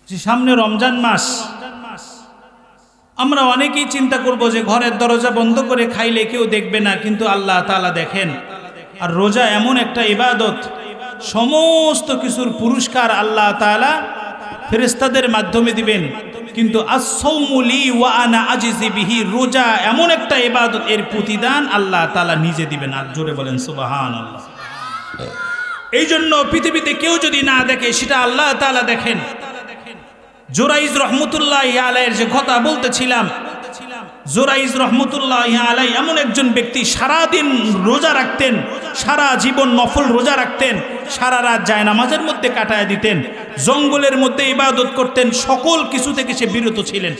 যে সামনে রমজান মাস, আমরা অনেকেই চিন্তা করব যে ঘরের দরজা বন্ধ করে খাইলে কেউ দেখবে না, কিন্তু আল্লাহ তাআলা দেখেন। আর রোজা এমন একটা ইবাদত, সমস্ত কিছুর পুরস্কার আল্লাহ তাআলা ফেরেশতাদের মাধ্যমে দিবেন। কিন্তু as-sawmu li ওয়া আনা আজজি বিহি, রোজা এমন একটা ইবাদত, এর প্রতিদান আল্লাহ তাআলা নিজে দিবেন। আর জোরে বলেন সুবহানাল্লাহ। এই জন্য পৃথিবীতে কেউ যদি না দেখে, সেটা আল্লাহ তাআলা দেখেন। জুরাইজ রহমতুল্লাহি আলাইহির যে কথা বলতেছিলাম, জুরাইজ রহমতুল্লাহি আলাইহি এমন একজন ব্যক্তি, সারাদিন রোজা রাখতেন, সারা জীবন নফল রোজা রাখতেন, সারা রাত জায়নামাজের মধ্যে কাটায় দিতেন, জঙ্গলের মধ্যে ইবাদত করতেন, সকল কিছু থেকে সে বিরত ছিলেন।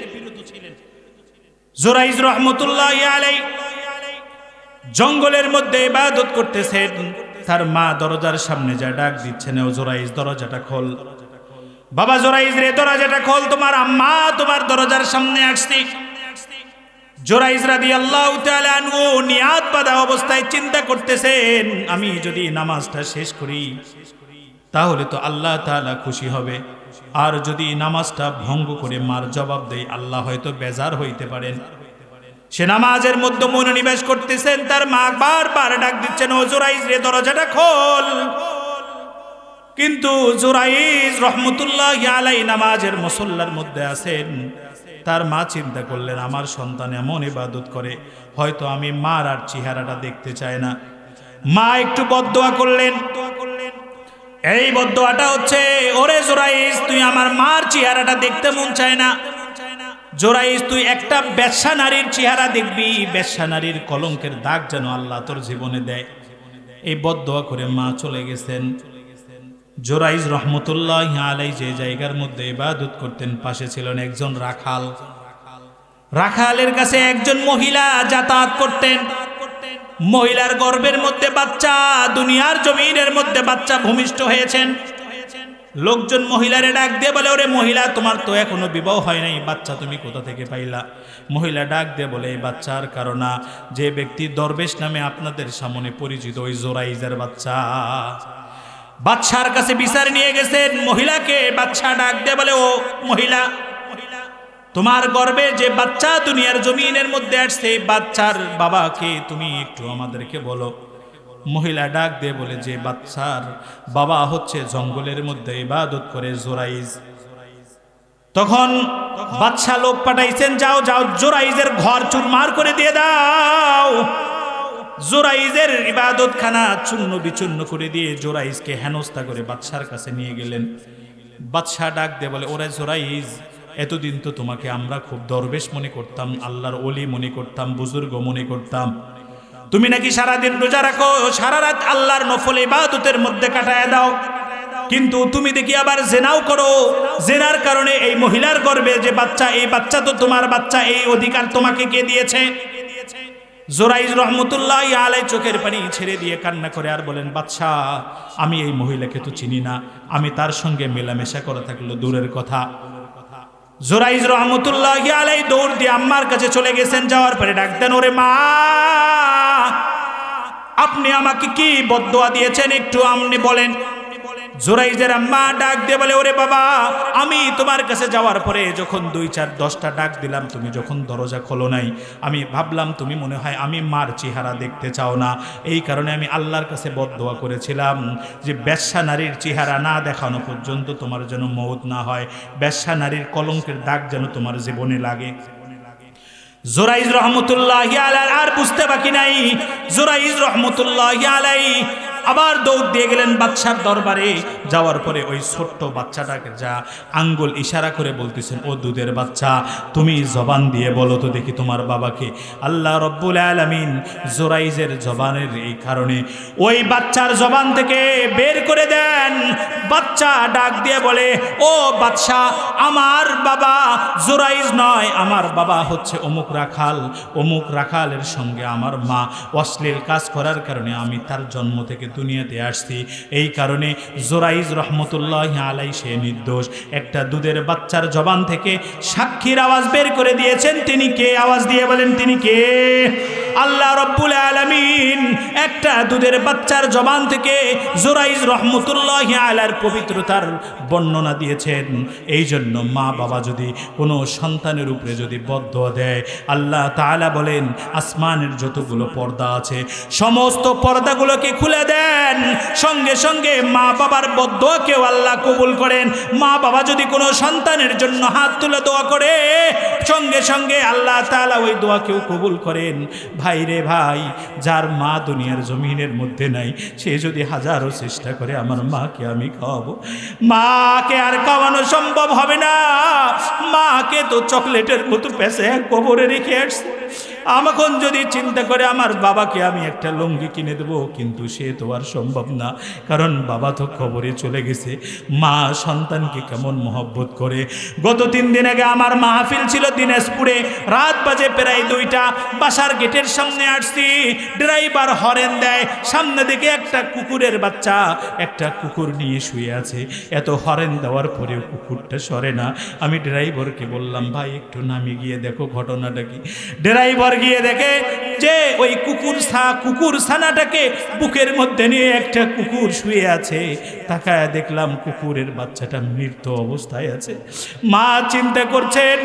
জুরাইজ রহমতুল্লাহি আলাইহি জঙ্গলের মধ্যে ইবাদত করতেছেন, তার মা দরজার সামনে যা ডাক দিচ্ছেন, ও জুরাইজ দরজাটা খোল, বাবা জুরাইজ রে দরজাটা খোল, তোমার আম্মা তোমার দরজার সামনে আসছে। জুরাইজ রাদিয়াল্লাহু তাআলা আনহু নিয়াত বাঁধা অবস্থায় চিন্তা করতেছেন, আমি যদি নামাজটা শেষ করি তাহলে তো আল্লাহ তাআলা খুশি হবে, আর যদি নামাজটা ভঙ্গ করে মার জবাব দেই, আল্লাহ হয়তো বেজার হইতে পারেন। সে নামাজের মধ্যে মনোনিবেশ করতেছেন, তার মা বারবার ডাক দিচ্ছেন, ও জুরাইজ রে দরজাটা খোল। কিন্তু জুরাইজ রহমতুল্লাহি আলাইহি নামাজের মুসল্লার মধ্যে আছেন। তার মা চিন্তা করলেন, আমার সন্তান এমন ইবাদত করে, হয়তো আমি মার আর চেহারাটা দেখতে চাই না। মা একটু বদদোয়া করলেন। এই বদদোয়াটা হচ্ছে, ওরে জুরাইজ, তুই আমার মার চেহারাটা দেখতে মন চায় না। জুরাইজ, তুই একটা বেশ্যা নারীর চেহারা দেখবি, বেশ্যা নারীর কলঙ্কের দাগ যেন আল্লাহ তোর জীবনে দেয়। এই বদদোয়া করে মা চলে গেছেন। জুরাইজ রহমতুল্লাহি আলাইহি যে জায়গার মধ্যে ইবাদত করতেন, পাশে ছিলেন একজন রাখাল। রাখালের কাছে একজন মহিলা যাতায়াত করতেন। মহিলার গর্ভের মধ্যে বাচ্চা, দুনিয়ার জমিনের মধ্যে বাচ্চা ভূমিষ্ঠ হয়েছেন। লোকজন মহিলারে ডাক দিয়ে বলে, ওরে মহিলা, তোমার তো এখনো বিবাহ হয় নাই, বাচ্চা তুমি কোথা থেকে পাইলা? মহিলা ডাক দিয়ে বলে, এই বাচ্চার কারণ যে ব্যক্তি দরবেশ নামে আপনাদের সামনে পরিচিত, ওই জুরাইজের বাচ্চা। বাদশার কাছে বিচার নিয়ে গেছেন মহিলাকে। বাদশা ডাক দিয়ে বলে, ও মহিলা, তোমার গর্ভে যে বাচ্চা দুনিয়ার জমিনের মধ্যে আসছে, বাচ্চার বাবাকে তুমি একটু আমাদেরকে বলো। মহিলা ডাক দিয়ে বলে, যে বাচ্চার বাবা হচ্ছে জঙ্গলের মধ্যে ইবাদত করে জুরাইজ। তখন বাদশা লোক পাঠাইছেন, যাও যাও জুরাইজের ঘর চুরমার করে দিয়ে দাও। জুরাইজের ইবাদতখানা চূর্ণ বিচূর্ণ করে দিয়ে জুরাইজকে হেনস্থা করে বাদশার কাছে নিয়ে গেলেন। বাদশা ডাক দিয়ে বলে, ওরে জুরাইজ, এতদিন তো তোমাকে আমরা খুব দরবেশ মনে করতাম, আল্লাহর ওলি মনে করতাম, বুজুর্গ মনে করতাম। তুমি নাকি সারাদিন রোজা রাখো, সারা রাত আল্লাহর নফল ইবাদতের মধ্যে কাটায় দাও, কিন্তু তুমি দেখি আবার জেনাও করো। জেনার কারণে এই মহিলার গর্ভে যে বাচ্চা, এই বাচ্চা তো তোমার বাচ্চা, এই অধিকার তোমাকে কে দিয়েছে? জুরাইজ রহমতুল্লাহি আলাইহি চোখের পানি ছেড়ে দিয়ে কান্না করে আর বলেন, বাদশা, আমি এই মহিলাকে তো চিনি না, আমি তার সঙ্গে মেলামেশা করা থাকলো দূরের কথা। জুরাইজ রহমতুল্লাহি আলাইহি দৌড় দিয়ে আম্মার কাছে চলে গেছেন। যাওয়ার পরে ডাক দেন, ওরে মা, আপনি আমাকে কি বদদোয়া দিয়েছেন একটু আপনি বলেন। জুরাইজের আম্মা ডাক দিয়ে বলে, ওরে বাবা, আমি তোমার কাছে যাওয়ার পরে যখন 2, 4, 10টা ডাক দিলাম, তুমি যখন দরজা খোলো নাই, আমি ভাবলাম তুমি মনে হয় আমি মার চেহারা দেখতে চাও না, এই কারণে আমি আল্লাহর কাছে বদদোয়া করেছিলাম যে বেশ্যা নারীর চেহারা না দেখানো পর্যন্ত তোমার যেন মওত না হয়, বেশ্যা নারীর কলঙ্কের দাগ যেন তোমার জীবনে লাগে। জুরাইজ রহমতুল্লাহি আলাইহি আর বুঝতে বাকি নাই। জুরাইজ রহমতুল্লাহি আলাইহি আবার দৌড় দিয়ে গেলেন বাদশার দরবারে। যাওয়ার পরে ওই ছোট্ট বাচ্চাটাকে যা আঙ্গুল ইশারা করে বলতেছেন, ও দুধের বাচ্চা, তুমি জবান দিয়ে বলো তো দেখি তোমার বাবাকে। আল্লাহ রব্বুল আলামিন জুরাইজের জবানের এই কারণে ওই বাচ্চার জবান থেকে বের করে দেন। বাচ্চা ডাক দিয়ে বলে, ও বাদশা, আমার বাবা জুরাইজ নয়, আমার বাবা হচ্ছে অমুক রাখাল। অমুক রাখালের সঙ্গে আমার মা অশ্লীল কাজ করার কারণে আমি তার জন্ম থেকে দুনিয়াতে আসছি, এই কারণে জুরাইজ রহমতুল্লাহি আলাইহি সে নির্দোষ। একটা দুধের বাচ্চার জবান থেকে সাক্ষীর আওয়াজ বের করে দিয়েছেন। তিনি কে? আওয়াজ দিয়ে বলেন, তিনি কে? আল্লাহ রব্বুল আলামিন একটা দুধের বাচ্চার জবান থেকে জুরাইজ রহমতুল্লাহি আলাইহির পবিত্রতার বর্ণনা দিয়েছেন। এই জন্য মা বাবা যদি কোনো সন্তানের উপরে যদি বদদোয়া দেয়, আল্লাহ তাআলা বলেন আসমানের যতগুলো পর্দা আছে সমস্ত পর্দাগুলোকে খুলে দেন, সঙ্গে সঙ্গে মা বাবার বদদোয়াকেও আল্লাহ কবুল করেন। মা বাবা যদি কোনো সন্তানের জন্য হাত তুলে দোয়া করে, সঙ্গে সঙ্গে আল্লাহ তাআলা ওই দোয়াকেও কবুল করেন। ভাই রে ভাই, যার মা দুনিয়ার জমিনের মধ্যে নাই, সে যদি হাজারো চেষ্টা করে আমার মাকে আমি খাওয়াবো, মাকে আর খাওয়ানো সম্ভব হবে না। মাকে তো চকলেটের মতো পেঁচে কবরে রেখে আসছে। আমাখন যদি চিন্তা করে আমার বাবাকে আমি একটা লুঙ্গি কিনে দেবো, কিন্তু সে তো আর সম্ভব না, কারণ বাবা তো কবরে চলে গেছে। মা সন্তানকে কেমন মহব্বত করে। গত 3 দিন আগে আমার মাহফিল ছিল দিনাজপুরে, রাত বাজে প্রায় 2টা। বাসার গেটের সামনে আসছি, ড্রাইভার হরেন দেয়, সামনে দিকে একটা কুকুরের বাচ্চা একটা কুকুর নিয়ে শুয়ে আছে। এত হরেন দেওয়ার পরেও কুকুরটা সরে না। আমি ড্রাইভারকে বললাম, ভাই একটু নামে গিয়ে দেখো ঘটনাটা কি। ড্রাইভার গিয়ে দেখে যে ওই কুকুর ছানাটাকে বুকের মধ্যে নিয়ে একটা কুকুর শুয়ে আছে। তাকায় দেখলাম কুকুরের বাচ্চাটা মৃত অবস্থায় আছে। মা চিন্তা করছেন,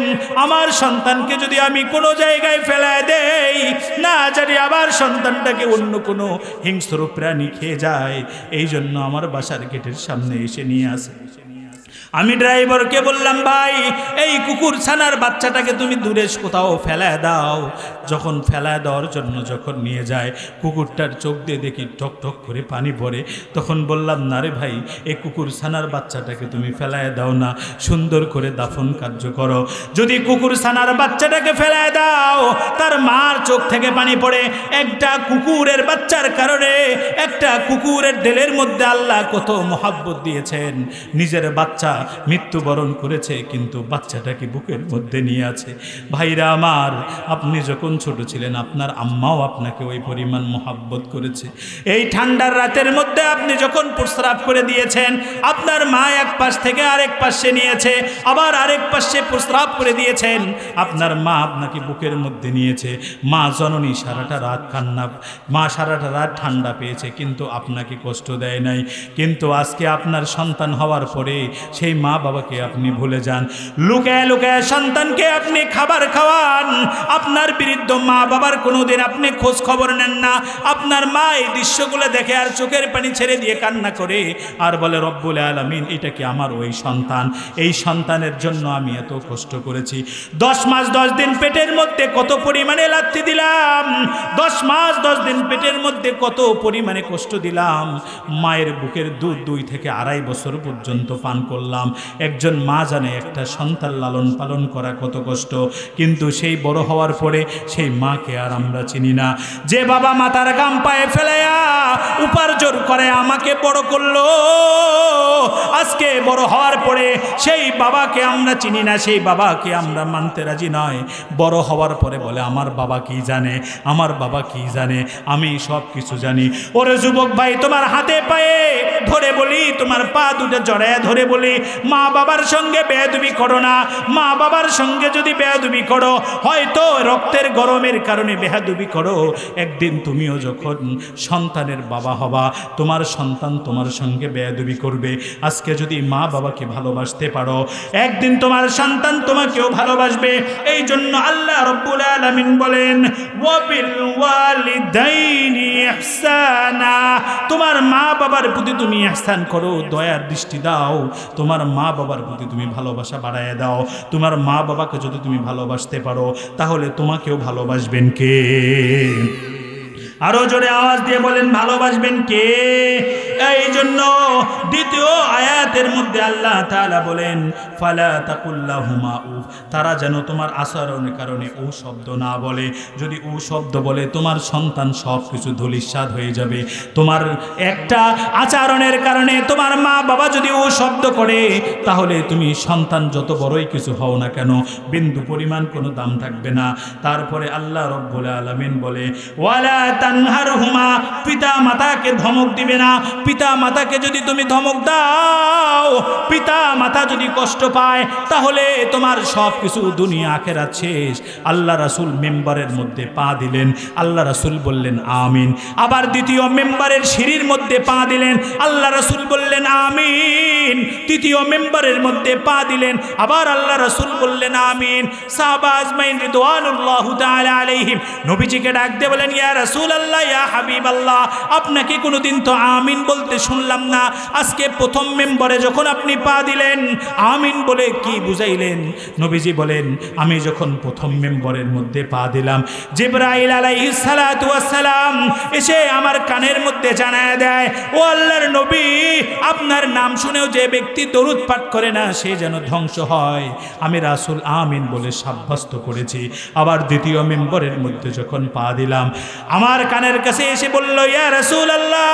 আমার সন্তানকে যদি আমি কোনো জায়গায় ফেলায় দেই, না জানি আবার সন্তানটাকে অন্য কোনো হিংস্র প্রাণী খেয়ে যায়। এই জন্য আমার বাসার গেটের সামনে এসে নিয়ে আসে। আমি ড্রাইভারকে বললাম, ভাই এই কুকুর ছানার বাচ্চাটাকে তুমি দূরে কোথাও ফেলায় দাও। যখন ফেলায় দেওয়ার জন্য যখন নিয়ে যায়, কুকুরটার চোখ দিয়ে দেখি টক টক করে পানি পড়ে। তখন বললাম, না রে ভাই, এই কুকুর ছানার বাচ্চাটাকে তুমি ফেলায় দাও না, সুন্দর করে দাফন কার্য করো। যদি কুকুর ছানার বাচ্চাটাকে ফেলায় দাও, তার মার চোখ থেকে পানি পড়ে। একটা কুকুরের বাচ্চার কারণে একটা কুকুরের দিলের মধ্যে আল্লাহ কত মহব্বত দিয়েছেন। নিজের বাচ্চা মৃত্যুবরণ করেছে, কিন্তু বাচ্চাটাকে বুকের মধ্যে নিয়ে আছে। ভাইরা আমার, আপনি যখন ছোট ছিলেন আপনার আম্মাও আপনাকে ওই পরিমাণ মহব্বত করেছে। এই ঠান্ডার রাতের মধ্যে আপনি যখন প্রস্রাব করে দিয়েছেন, আপনার মা এক পাশ থেকে আরেক পাশে নিয়েছে, আবার আরেক পাশে প্রস্রাব করে দিয়েছেন। আপনার মা আপনাকে বুকের মধ্যে নিয়েছে। মা জননী সারাটা রাত কান্না, মা সারাটা রাত ঠান্ডা পেয়েছে, কিন্তু আপনাকে কষ্ট দেয় নাই। কিন্তু আজকে আপনার সন্তান হওয়ার পরে সেই মা বাবাকে আপনি ভুলে যান। লুকায় লুকায় সন্তানকে আপনি খাবার খাওয়ান, আপনার বৃদ্ধ মা বাবার কোনোদিন আপনি খোঁজ খবর নেন না। আপনার মা এই দৃশ্যগুলো দেখে আর চোখের পানি ছেড়ে দিয়ে কান্না করে আর বলে, রব্বুল আলামিন, এটা কি আমার ওই সন্তান? এই সন্তানের জন্য আমি এত কষ্ট করেছি। 10 মাস 10 দিন পেটের মধ্যে কত পরিমাণে লাথি দিলাম, 10 মাস 10 দিন পেটের মধ্যে কত পরিমাণে কষ্ট দিলাম। মায়ের বুকের দুধ 2 থেকে 2.5 বছর পর্যন্ত পান করলাম। একজন মা জানে একটা সন্তান লালন পালন করা কত কষ্ট, কিন্তু সেই বড় হওয়ার পরে সেই মাকে আর আমরা চিনি না। যে বাবা মাতার গাম পায়ে ফেলাইয়া উপার্জন করে আমাকে বড় করলো, আজকে বড় হওয়ার পরে সেই বাবাকে আমরা চিনি না, সেই বাবাকে আমরা মানতে রাজি নয়। বড় হওয়ার পরে বলে, আমার বাবা কি জানে, আমার বাবা কি জানে, আমি সব কিছু জানি। ওরে যুবক ভাই, তোমার হাতে পায়ে ধরে বলি, তোমার পা দুটো জড়ায় ধরে বলি, মা বাবার সঙ্গে বেয়াদবি করো না। মা বাবার সঙ্গে যদি বেয়াদবি করো, হয়তো রক্তের গরমের কারণে বেয়াদবি করো, একদিন তুমিও যখন সন্তানের বাবা হবা, তোমার সন্তান তোমার সঙ্গে বেয়াদবি করবে। আজকে যদি মা বাবাকে ভালোবাসতে পারো, একদিন তোমার সন্তান তোমাকেও ভালোবাসবে। এই জন্য আল্লাহ রব্বুল আলামিন বলেন, ওয়াবিল ওয়ালিদাইনি ইহসানা, তোমার মা বাবার প্রতি তুমি ইহসান করো, দয়ার দৃষ্টি দাও। তোমার মা বাবার প্রতি তুমি ভালোবাসা বাড়ায় দাও। তোমার মা বাবাকে যদি তুমি ভালোবাসতে পারো, তাহলে তোমাকেও ভালোবাসবেন কে? আরো জোরে আওয়াজ দিয়ে বলেন, ভালোবাসবেন কে? এই জন্য দ্বিতীয় আয়াতের মধ্যে আল্লাহ তাআলা বলেন, ফালা তাকুল্লাহুমা উফ, তারা যেন তোমার আচরণের কারণে ও শব্দ না বলে। যদি ও শব্দ বলে, তোমার সন্তান সব কিছু ধূলিসাৎ হয়ে যাবে। তোমার একটা আচরণের কারণে তোমার মা বাবা যদি ও শব্দ করে, তাহলে তুমি সন্তান যত বড়ই কিছু হও না কেন, বিন্দু পরিমাণ কোনো দাম থাকবে না। তারপরে আল্লাহ রব্বুল আলামিন বলে, ওয়ালা তানহারহুমা, পিতা মাতাকে ধমক দিবে না, পিতা মাতাকে যদি তুমি ধমক দাও, পিতা মাতা যদি কষ্ট পায়, তাহলে তোমার সব কিছু দুনিয়া আখিরাত শেষ। আল্লাহ রাসূল মেম্বারের মধ্যে পা দিলেন, আল্লাহ রাসূল বললেন আমিন। আবার দ্বিতীয় মেম্বারের সিঁড়ির মধ্যে পা দিলেন, আল্লাহ রাসূল বললেন আমিন। তৃতীয় মেম্বারের মধ্যে পা দিলেন, আবার আল্লাহ রাসূল বললেন আমিন। সাহাবা আজমাইন রিদওয়ানুল্লাহু তাআলা আলাইহিম নবীজিকে ডাক দিয়ে বলেন, ইয়া রাসূলুল্লাহ, ইয়া হাবিবাল্লাহ, আপনাকে কোনোদিন তো আমিন বলতে শুনলাম না, আজকে প্রথম মেম্বারে যখন আপনি পা দিলেন আমিন বলে কি বুঝাইলেন? নবীজি বলেন, আমি যখন প্রথম মেম্বারের মধ্যে পা দিলাম, জিবরাইল আলাইহিস সালাতু ওয়াস সালাম এসে আমার কানের মধ্যে জানায় দেয়, ও আল্লাহর নবী, আপনার নাম শুনেও যে ব্যক্তি দরুদ পাঠ করে না সে যেন ধ্বংস হয়। আমি রাসূল আমিন বলে সাব্যস্ত করেছি। আবার দ্বিতীয় মেম্বারের মধ্যে যখন পা দিলাম, আমার কানের কাছে এসে বলল, ইয়া রাসূলুল্লাহ,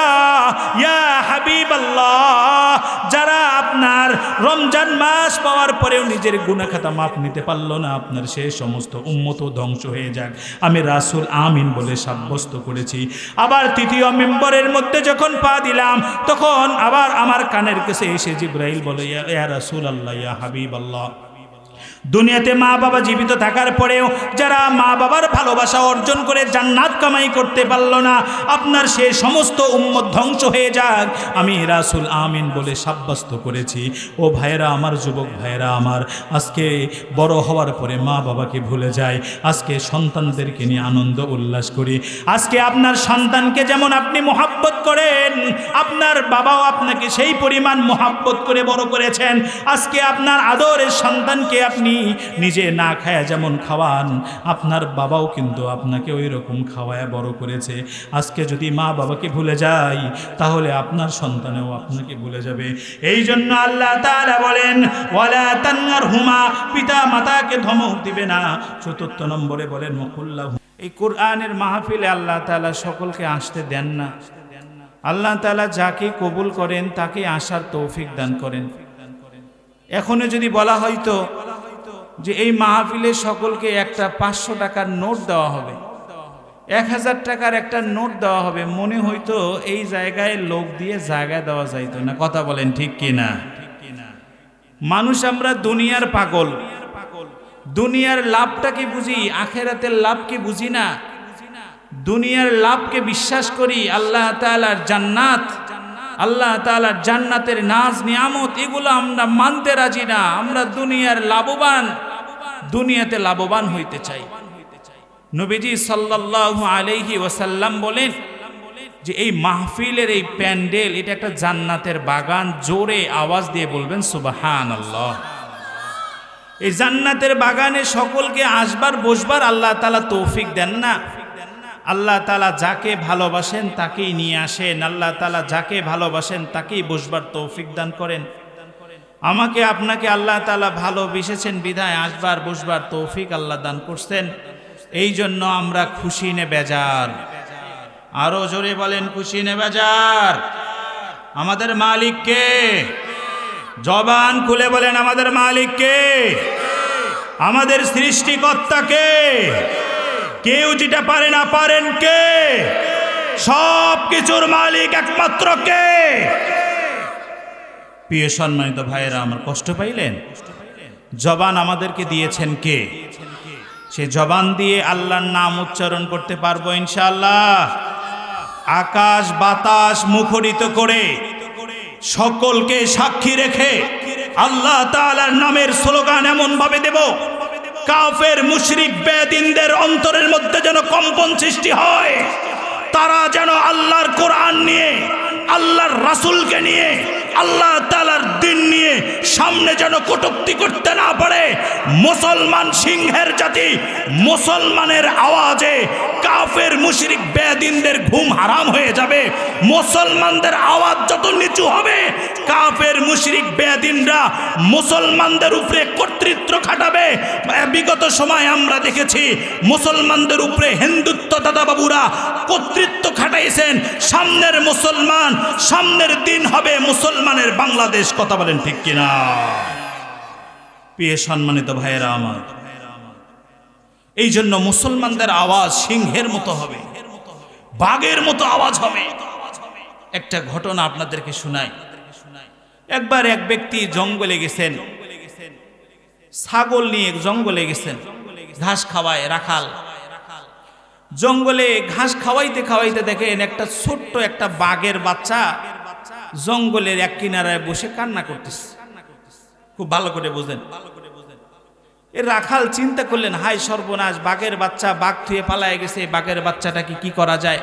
ইয়া হাবিবাল্লাহ, যারা আপনার রমজান মাস পাওয়ার পরেও নিজের গুনাহ খাতা মাপ নিতে পারল না, আপনার সেই সমস্ত উম্মত ধ্বংস হয়ে যাক। আমি রাসূল আমিন বলে সাব্যস্ত করেছি। আবার তৃতীয় মেম্বারের মধ্যে যখন পা দিলাম, তখন আবার আমার কানের কাছে এসে জিবরাইল বলে, ইয়া রাসূলুল্লাহ, ইয়া হাবিবাল্লাহ, দুনিয়াতে মা বাবা জীবিত থাকার পরেও যারা মা বাবার ভালোবাসা অর্জন করে জান্নাত কামাই করতে পারল না, আপনার সেই সমস্ত উম্মত ধ্বংস হয়ে যাক। আমি রাসূল আমিন বলে সাব্যস্ত করেছি। ও ভাইয়েরা আমার, যুবক ভাইয়েরা আমার, আজকে বড় হওয়ার পরে মা বাবাকে ভুলে যায়, আজকে সন্তানদেরকে নিয়ে আনন্দ উল্লাস করি। আজকে আপনার সন্তানকে যেমন আপনি মোহাব্বত করেন, আপনার বাবাও আপনাকে সেই পরিমাণ মোহাব্বত করে বড় করেছেন। আজকে আপনার আদরের সন্তানকে আপনি নিজে না খায়া যেমন খাওয়ান, আপনার বাবাও কিন্তু আপনাকে ওই রকম খাওয়ায় বড় করেছে। আজকে যদি মা বাবাকে ভুলে যাই, তাহলে আপনার সন্তানেও আপনাকে ভুলে যাবে। এই জন্য আল্লাহ তাআলা বলেন, ওয়ালা তানহারহুমা, পিতা মাতাকে ধমক দিবে না। চতুর্থ নম্বরে বলেন ওয়াকুল্লাহু। এই কোরআনের মাহফিলে আল্লাহ তাআলা সকলকে আসতে দেন না। আল্লাহ তাআলা যাকে কবুল করেন তাকে আসার তৌফিক দান করেন। এখনো যদি বলা হয়তো যে এই মাহফিলে সকলকে একটা 500 টাকার নোট দেওয়া হবে, 1000 টাকার একটা নোট দেওয়া হবে, মনে হইতো এই জায়গায় লোক দিয়ে জায়গা দেওয়া যাইতো না। কথা বলেন ঠিক কিনা? মানুষ আমরা দুনিয়ার পাগল, দুনিয়ার লাভটাকে বুঝি, আখেরাতের লাভকে বুঝি না। দুনিয়ার লাভকে বিশ্বাস করি, আল্লাহ তাআলার জান্নাত, আল্লাহ তাআলার জান্নাতের নাজ নিয়ামত, এগুলো আমরা মানতে রাজি না। আমরা দুনিয়ার লাভবান, দুনিয়াতে লাভবান হইতে চাই। নবীজি সাল্লাল্লাহু আলাইহি ওয়াসাল্লাম বলেন যে এই মাহফিলের এই প্যান্ডেল, এটা একটা জান্নাতের বাগান। জোরে আওয়াজ দিয়ে বলবেন সুবহানাল্লাহ। এই জান্নাতের বাগানে সকলকে আসবার বসবার আল্লাহ তাআলা তৌফিক দেন না। আল্লাহ তাআলা যাকে ভালোবাসেন তাকেই নিয়ে আসেন, আল্লাহ তাআলা যাকে ভালোবাসেন তাকেই বসবার তৌফিক দান করেন। আমাকে আপনাকে আল্লাহ তাআলা ভালোবেসেছেন বিধায় আসবার বসবার তৌফিক আল্লাহ দান করছেন। এই জন্য আমরা খুশি নে বেজার। আরো জোরে বলেন খুশি নে বেজার। আমাদের মালিক কে? জবান খুলে বলেন আমাদের মালিক কে? আমাদের সৃষ্টিকর্তা কে? কেউ যেটা পারে না, পারেন কে? সব কিছুর মালিক একমাত্র কে? প্রিয় সম্মানিত ভাইয়েরা আমার, কষ্ট পাইলেন? জবান আমাদেরকে দিয়েছেন কে? সে জবান দিয়ে আল্লাহর নাম উচ্চারণ করতে পারবো ইনশাআল্লাহ। আকাশ বাতাস মুখরিত করে সকলকে সাক্ষী রেখে আল্লাহ তাআলার নামের স্লোগান এমন ভাবে দেব, কাফের মুশরিক বেদিনদের অন্তরের মধ্যে যেন কম্পন সৃষ্টি হয়। তারা যেন আল্লাহর কোরআন নিয়ে, আল্লাহর রাসূলকে নিয়ে, আল্লাহ তাআলার দিন নিয়ে সামনে যেন কটূক্তি করতে না পারে। মুসলমান সিংহের জাতি, মুসলমানের আওয়াজে কাফের মুশরিক বেদিনদের ঘুম হারাম হয়ে যাবে। মুসলমানদের আওয়াজ যত নিচু হবে, কাফের মুশরিক বেদিনরা মুসলমানদের উপরে কর্তৃত্ব খাটাবে। বিগত সময় আমরা দেখেছি মুসলমানদের উপরে হিন্দুত্ব দাদা বাবুরা কর্তৃত্ব খাটাইছেন। সামনের মুসলমান, সামনের দিন হবে মুসলমানের বাংলাদেশ। কথা বলেন ঠিক কিনা? প্রিয় সম্মানিত ভাইয়েরা আমার, এই জন্য মুসলমানদের আওয়াজ সিংহের মতো হবে, বাঘের মতো আওয়াজ হবে। একটা ঘটনা আপনাদেরকে শোনাই। একবার এক ব্যক্তি জঙ্গলে গেছেন, ছাগল নিয়ে জঙ্গলে গেছেন, ঘাস খাওয়ায় রাখাল। জঙ্গলে ঘাস খাওয়াইতে খাওয়াইতে দেখেন একটা ছোট্ট একটা বাঘের বাচ্চা জঙ্গলের এক কিনারায় বসে কান্না করতেছে। খুব ভালো করে বুঝেন। এ রাখাল চিন্তা করলেন, হায় সর্বনাশ, বাঘের বাচ্চা, বাঘ থুয়ে পালায় গেছে, বাঘের বাচ্চাটাকে কি করা যায়।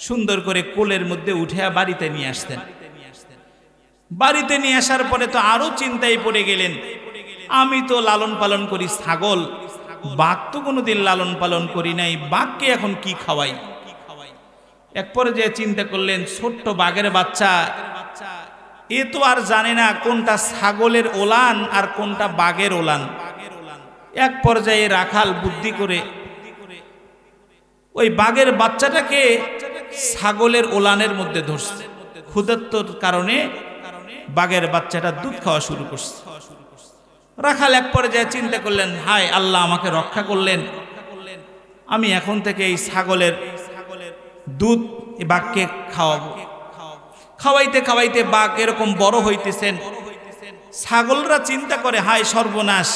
সুন্দর করে কোলের মধ্যে উঠে বাড়িতে নিয়ে আসতেন। বাড়িতে নিয়ে আসার পরে তো আরো চিন্তায় পড়ে গেলেন, আমি তো লালন পালন করি ছাগল, বাঘ তো কোনোদিন লালন পালন করি নাই, বাঘকে এখন কি খাওয়াই। এক পর্যায়ে চিন্তা করলেন, ছোট্ট বাঘের বাচ্চা, এ তো আর জানে না কোনটা ছাগলের ওলান আর কোনটা বাঘের ওলান। এক পর্যায়ে রাখাল বুদ্ধি করে ওই বাঘের বাচ্চাটাকে ছাগলের ওলানের মধ্যে ধরছে। ক্ষুধার্তর কারণে বাঘের বাচ্চাটা দুধ খাওয়া শুরু করছে। রাখাল এক পর্যায়ে চিন্তা করলেন, হায় আল্লাহ, আমাকে রক্ষা করলেন, আমি এখন থেকে এই ছাগলের দুধ এই বাঘকে খাওয়াবো। খাওয়াইতে খাওয়াইতে বাঘ এরকম বড় হইতেছেন। ছাগলরা চিন্তা করে, হায় সর্বনাশ,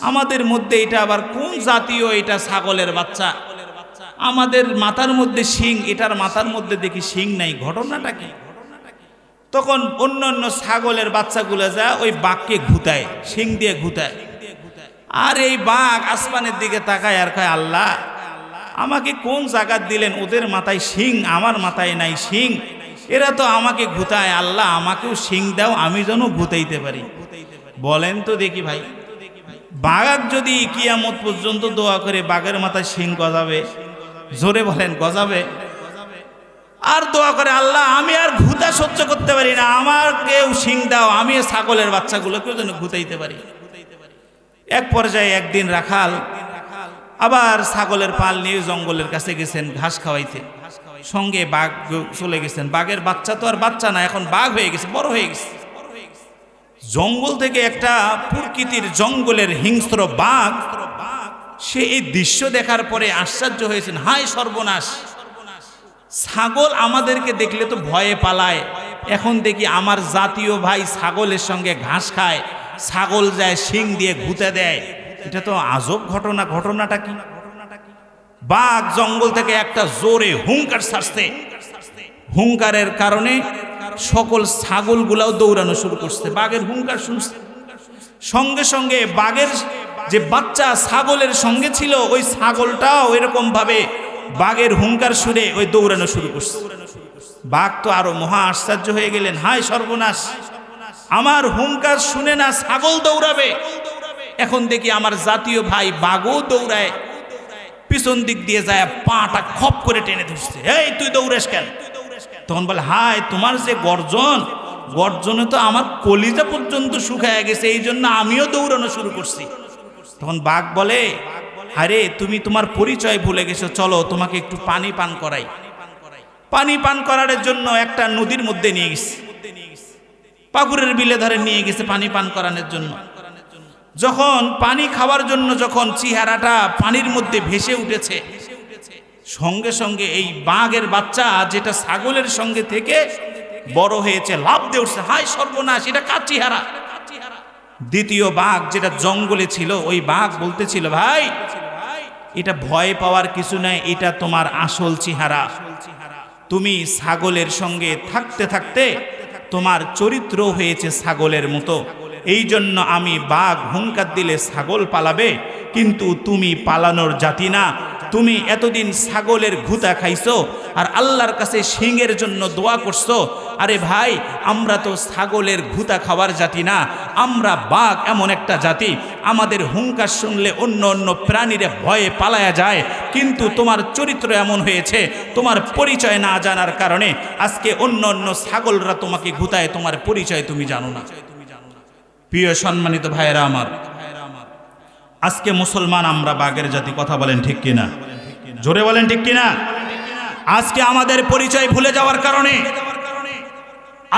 আমাদের মধ্যে এটা আবার কোন জাতীয়, এটা ছাগলের বাচ্চা, আমাদের মাথার মধ্যে শিং, এটার মাথার মধ্যে দেখি শিং নাই, ঘটনাটা কি। তখন অন্য অন্য ছাগলের বাচ্চাগুলো যা ওই বাঘকে ঘুতায়, শিং দিয়ে ঘুতায়। আর এই বাঘ আসমানের দিকে তাকায় আর কয়, আল্লাহ, আমাকে কোন জায়গা দিলেন, ওদের মাথায় শিং, আমার মাথায় নাই শিং, এরা তো আমাকে ঘুতায়, আল্লাহ আমাকেও শিং দাও, আমি যেন ঘুতাইতে পারি। বলেন তো দেখি ভাই, বাঘ যদি কিয়ামত পর্যন্ত দোয়া করে বাঘের মাথায় শিং গজাবে, জোরে বলেন গজাবে, আর দোয়া করে, আল্লাহ আমি আর ঘুতা সহ্য করতে পারি না, আমার কেউ শিং দাও, আমি ছাগলের বাচ্চাগুলোকেও যেন ঘুতাইতে পারি। এক পর্যায়ে একদিন রাখাল আবার ছাগলের পাল নিয়ে জঙ্গলের কাছে গেছেন ঘাস খাওয়াইতে, সঙ্গে বাঘ চলে গেছেন। বাঘের বাচ্চা তো আর বাচ্চা না, এখন বাঘ হয়ে গেছে, বড় হয়ে গেছে। জঙ্গল থেকে একটা প্রকৃতির জঙ্গলের হিংস্র বাঘ, সে এই দৃশ্য দেখার পরে আশ্চর্য হয়েছেন, হায় সর্বনাশ, ছাগল আমাদেরকে দেখলে তো ভয়ে পালায়, এখন দেখি আমার জাতীয় ভাই ছাগলের সঙ্গে ঘাস খায়, ছাগল যায় শিং দিয়ে ঘুতে দেয়, এটা তো আজব ঘটনা। ঘটনাটা কি? বাঘ জঙ্গল থেকে একটা জোরে হুঙ্কার ছাড়ছে। হুঙ্কারের কারণে সকল ছাগলগুলাও দৌড়ানো শুরু করছে। বাঘের হুঙ্কার শুনছে, সঙ্গে সঙ্গে বাঘের যে বাচ্চা ছাগলের সঙ্গে ছিল, ওই ছাগলটাও এরকম ভাবে বাঘের হুঙ্কার শুনে ওই দৌড়ানো শুরু করছে। বাঘ তো আরো মহা আশ্চর্য হয়ে গেলেন, হায় সর্বনাশ, আমার হুঙ্কার শুনে না ছাগল দৌড়াবে, এখন দেখি আমার জাতীয় ভাই বাঘও দৌড়ায়। পিছন দিক দিয়ে যায় পাটা খপ করে টেনে ধরছে, এই তুই দৌড়াস কেন? তখন বলে, হায় তোমার যে গর্জন, গর্জনে তো আমার কলিজা পর্যন্ত শুকায় গেছে, এই জন্য আমিও দৌড়ানো শুরু করছি। তখন বাঘ বলে, আরে তুমি তোমার পরিচয় ভুলে গেছো, চলো তোমাকে একটু পানি পান করাই। পানি পান করার জন্য একটা নদীর মধ্যে নিয়ে গেছে, পাকুরের বিলে ধরে নিয়ে গেছে পানি পান করানোর জন্য। যখন পানি খাওয়ার জন্য যখন চেহারাটা পানির মধ্যে ভেসে উঠেছে, সঙ্গে সঙ্গে এই বাঘের বাচ্চা যেটা ছাগলের সঙ্গে থেকে বড় হয়েছে লাফ দিয়ে উঠছে, হায় সর্বনাশ, এটা কার চেহারা? দ্বিতীয় বাঘ যেটা জঙ্গলে ছিল, ওই বাঘ বলতেছিল, ভাই এটা ভয় পাওয়ার কিছু নাই, এটা তোমার আসল চেহারা। তুমি ছাগলের সঙ্গে থাকতে থাকতে তোমার চরিত্র হয়েছে ছাগলের মতো, এই জন্য আমি বাঘ হুঙ্কার দিলে ছাগল পালাবে, কিন্তু তুমি পালানোর জাতি না। তুমি এতদিন ছাগলের ঘুতা খাইছো আর আল্লাহর কাছে শিংয়ের জন্য দোয়া করছো। আরে ভাই, আমরা তো ছাগলের ঘুতা খাওয়ার জাতি না, আমরা বাঘ এমন একটা জাতি, আমাদের হুঙ্কার শুনলে অন্য অন্য প্রাণীরা ভয়ে পালায়া যায়, কিন্তু তোমার চরিত্র এমন হয়েছে, তোমার পরিচয় না জানার কারণে আজকে অন্য অন্য ছাগলরা তোমাকে ঘুতায়, তোমার পরিচয় তুমি জানো না। প্রিয় সম্মানিত ভাইয়েরা আমার, আজকে মুসলমান আমরা বাঘের জাতি, কথা বলেন ঠিক কিনা? জোরে বলেন ঠিক কিনা? আজকে আমাদের পরিচয় ভুলে যাওয়ার কারণে,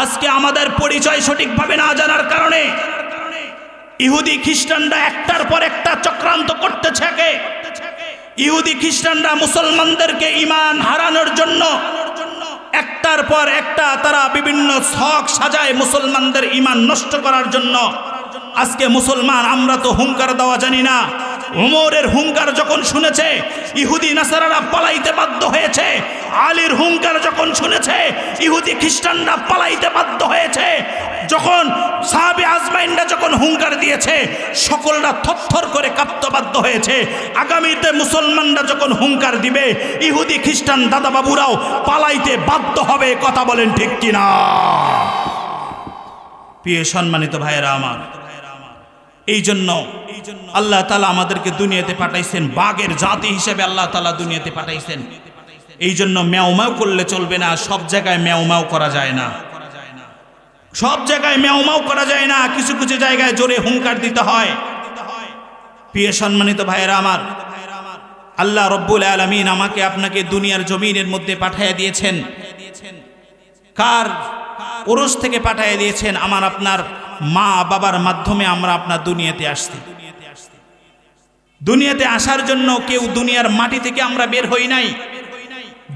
আজকে আমাদের পরিচয় সঠিকভাবে না জানার কারণে ইহুদি খ্রিস্টানরা একটার পর একটা চক্রান্ত করতে থাকে। ইহুদি খ্রিস্টানরা মুসলমানদেরকে ঈমান হারানোর জন্য একটার পর একটা তারা বিভিন্ন ছক সাজায় মুসলমানদের ঈমান নষ্ট করার জন্য। আজকে মুসলমান আমরা তো হুঙ্কার দেওয়া জানি না। উমরের হুঙ্কার যখন শুনেছে ইহুদি নাসারারা পালাইতে বাধ্য হয়েছে। আলীর হুঙ্কার যখন শুনেছে ইহুদি খ্রিস্টানরা পালাইতে বাধ্য হয়েছে। যখন সাহাবে আজমাইনরা যখন হুঙ্কার দিয়েছে সকলরা থরথর করে কাঁপতে বাধ্য হয়েছে। আগামীতে মুসলমানরা যখন হুঙ্কার দিবে ইহুদি খ্রিস্টান দাদা বাবুরাও পালাইতে বাধ্য হবে। কথা বলেন ঠিক কিনা? প্রিয় সম্মানিত ভাইয়েরা আমার, এই জন্য আল্লাহ তাআলা আমাদেরকে দুনিয়াতে পাঠাইছেন, বাঘের জাতি হিসেবে আল্লাহ তাআলা দুনিয়াতে পাঠাইছেন। এই জন্য ম্যাও ম্যাও করলে চলবে না। সব জায়গায় ম্যাও ম্যাও করা যায় না, সব জায়গায় ম্যাও ম্যাও করা যায় না। কিছু কিছু জায়গায় জোরে হুঙ্কার দিতে হয়। প্রিয় সম্মানিত ভাইয়েরা আমার, আল্লাহ রব্বুল আলামিন আমাকে আপনাকে দুনিয়ার জমিনের মধ্যে পাঠিয়ে দিয়েছেন। কার ওরস থেকে পাঠিয়ে দিয়েছেন? আমার আপনার মা বাবার মাধ্যমে আমরা আপনার দুনিয়াতে আসছি। দুনিয়াতে আসার জন্য কেউ দুনিয়ার মাটি থেকে আমরা বের হই নাই।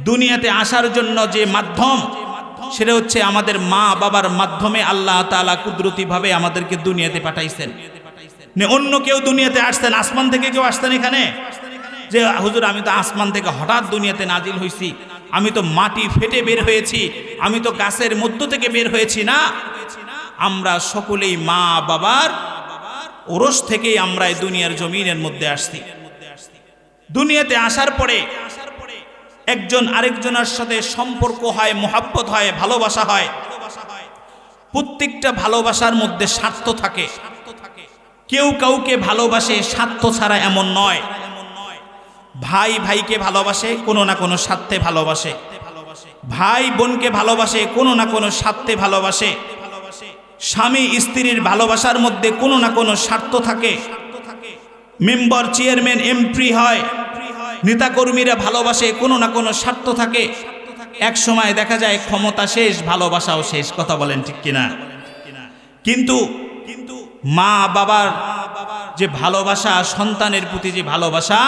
দুনিয়াতে আসার জন্য যে মাধ্যম সেটা হচ্ছে আমাদের মা বাবার মাধ্যমে আল্লাহ তাআলা কুদরতিভাবে আমাদেরকে দুনিয়াতে পাঠাইছেন। অন্য কেউ দুনিয়াতে আসতেন? আসমান থেকে কেউ আসতেন এখানে যে হুজুর আমি তো আসমান থেকে হঠাৎ দুনিয়াতে নাজিল হয়েছি, আমি তো মাটি ফেটে বের হয়েছি, আমি তো গাছের মধ্য থেকে বের হয়েছি? না, আমরা সকলেই মা বাবার ওরস থেকেই আমরা এই দুনিয়ার জমিনের মধ্যে আসছি। দুনিয়াতে আসার পরে একজন আরেকজনের সাথে সম্পর্ক হয়, মোহাব্বত হয়, ভালোবাসা হয়। প্রত্যেকটা ভালোবাসার মধ্যে স্বার্থ থাকে। কেউ কাউকে ভালোবাসে স্বার্থ ছাড়া এমন নয়। ভাই ভাইকে ভালোবাসে কোনো না কোনো স্বার্থে ভালোবাসে, ভাই বোনকে ভালোবাসে কোনো না কোনো স্বার্থে ভালোবাসে, স্বামী স্ত্রীর ভালোবাসার মধ্যে কোনো না কোনো স্বার্থ থাকে। মেম্বার চেয়ারম্যান এমপি হয়, নেতাকর্মীরা ভালোবাসে কোনো না কোনো স্বার্থ থাকে। এক সময় দেখা যায় ক্ষমতা শেষ, ভালোবাসাও শেষ। কথা বলেন ঠিক কিনা? কিন্তু মা বাবার যে ভালোবাসা, সন্তানের প্রতি যে ভালোবাসা,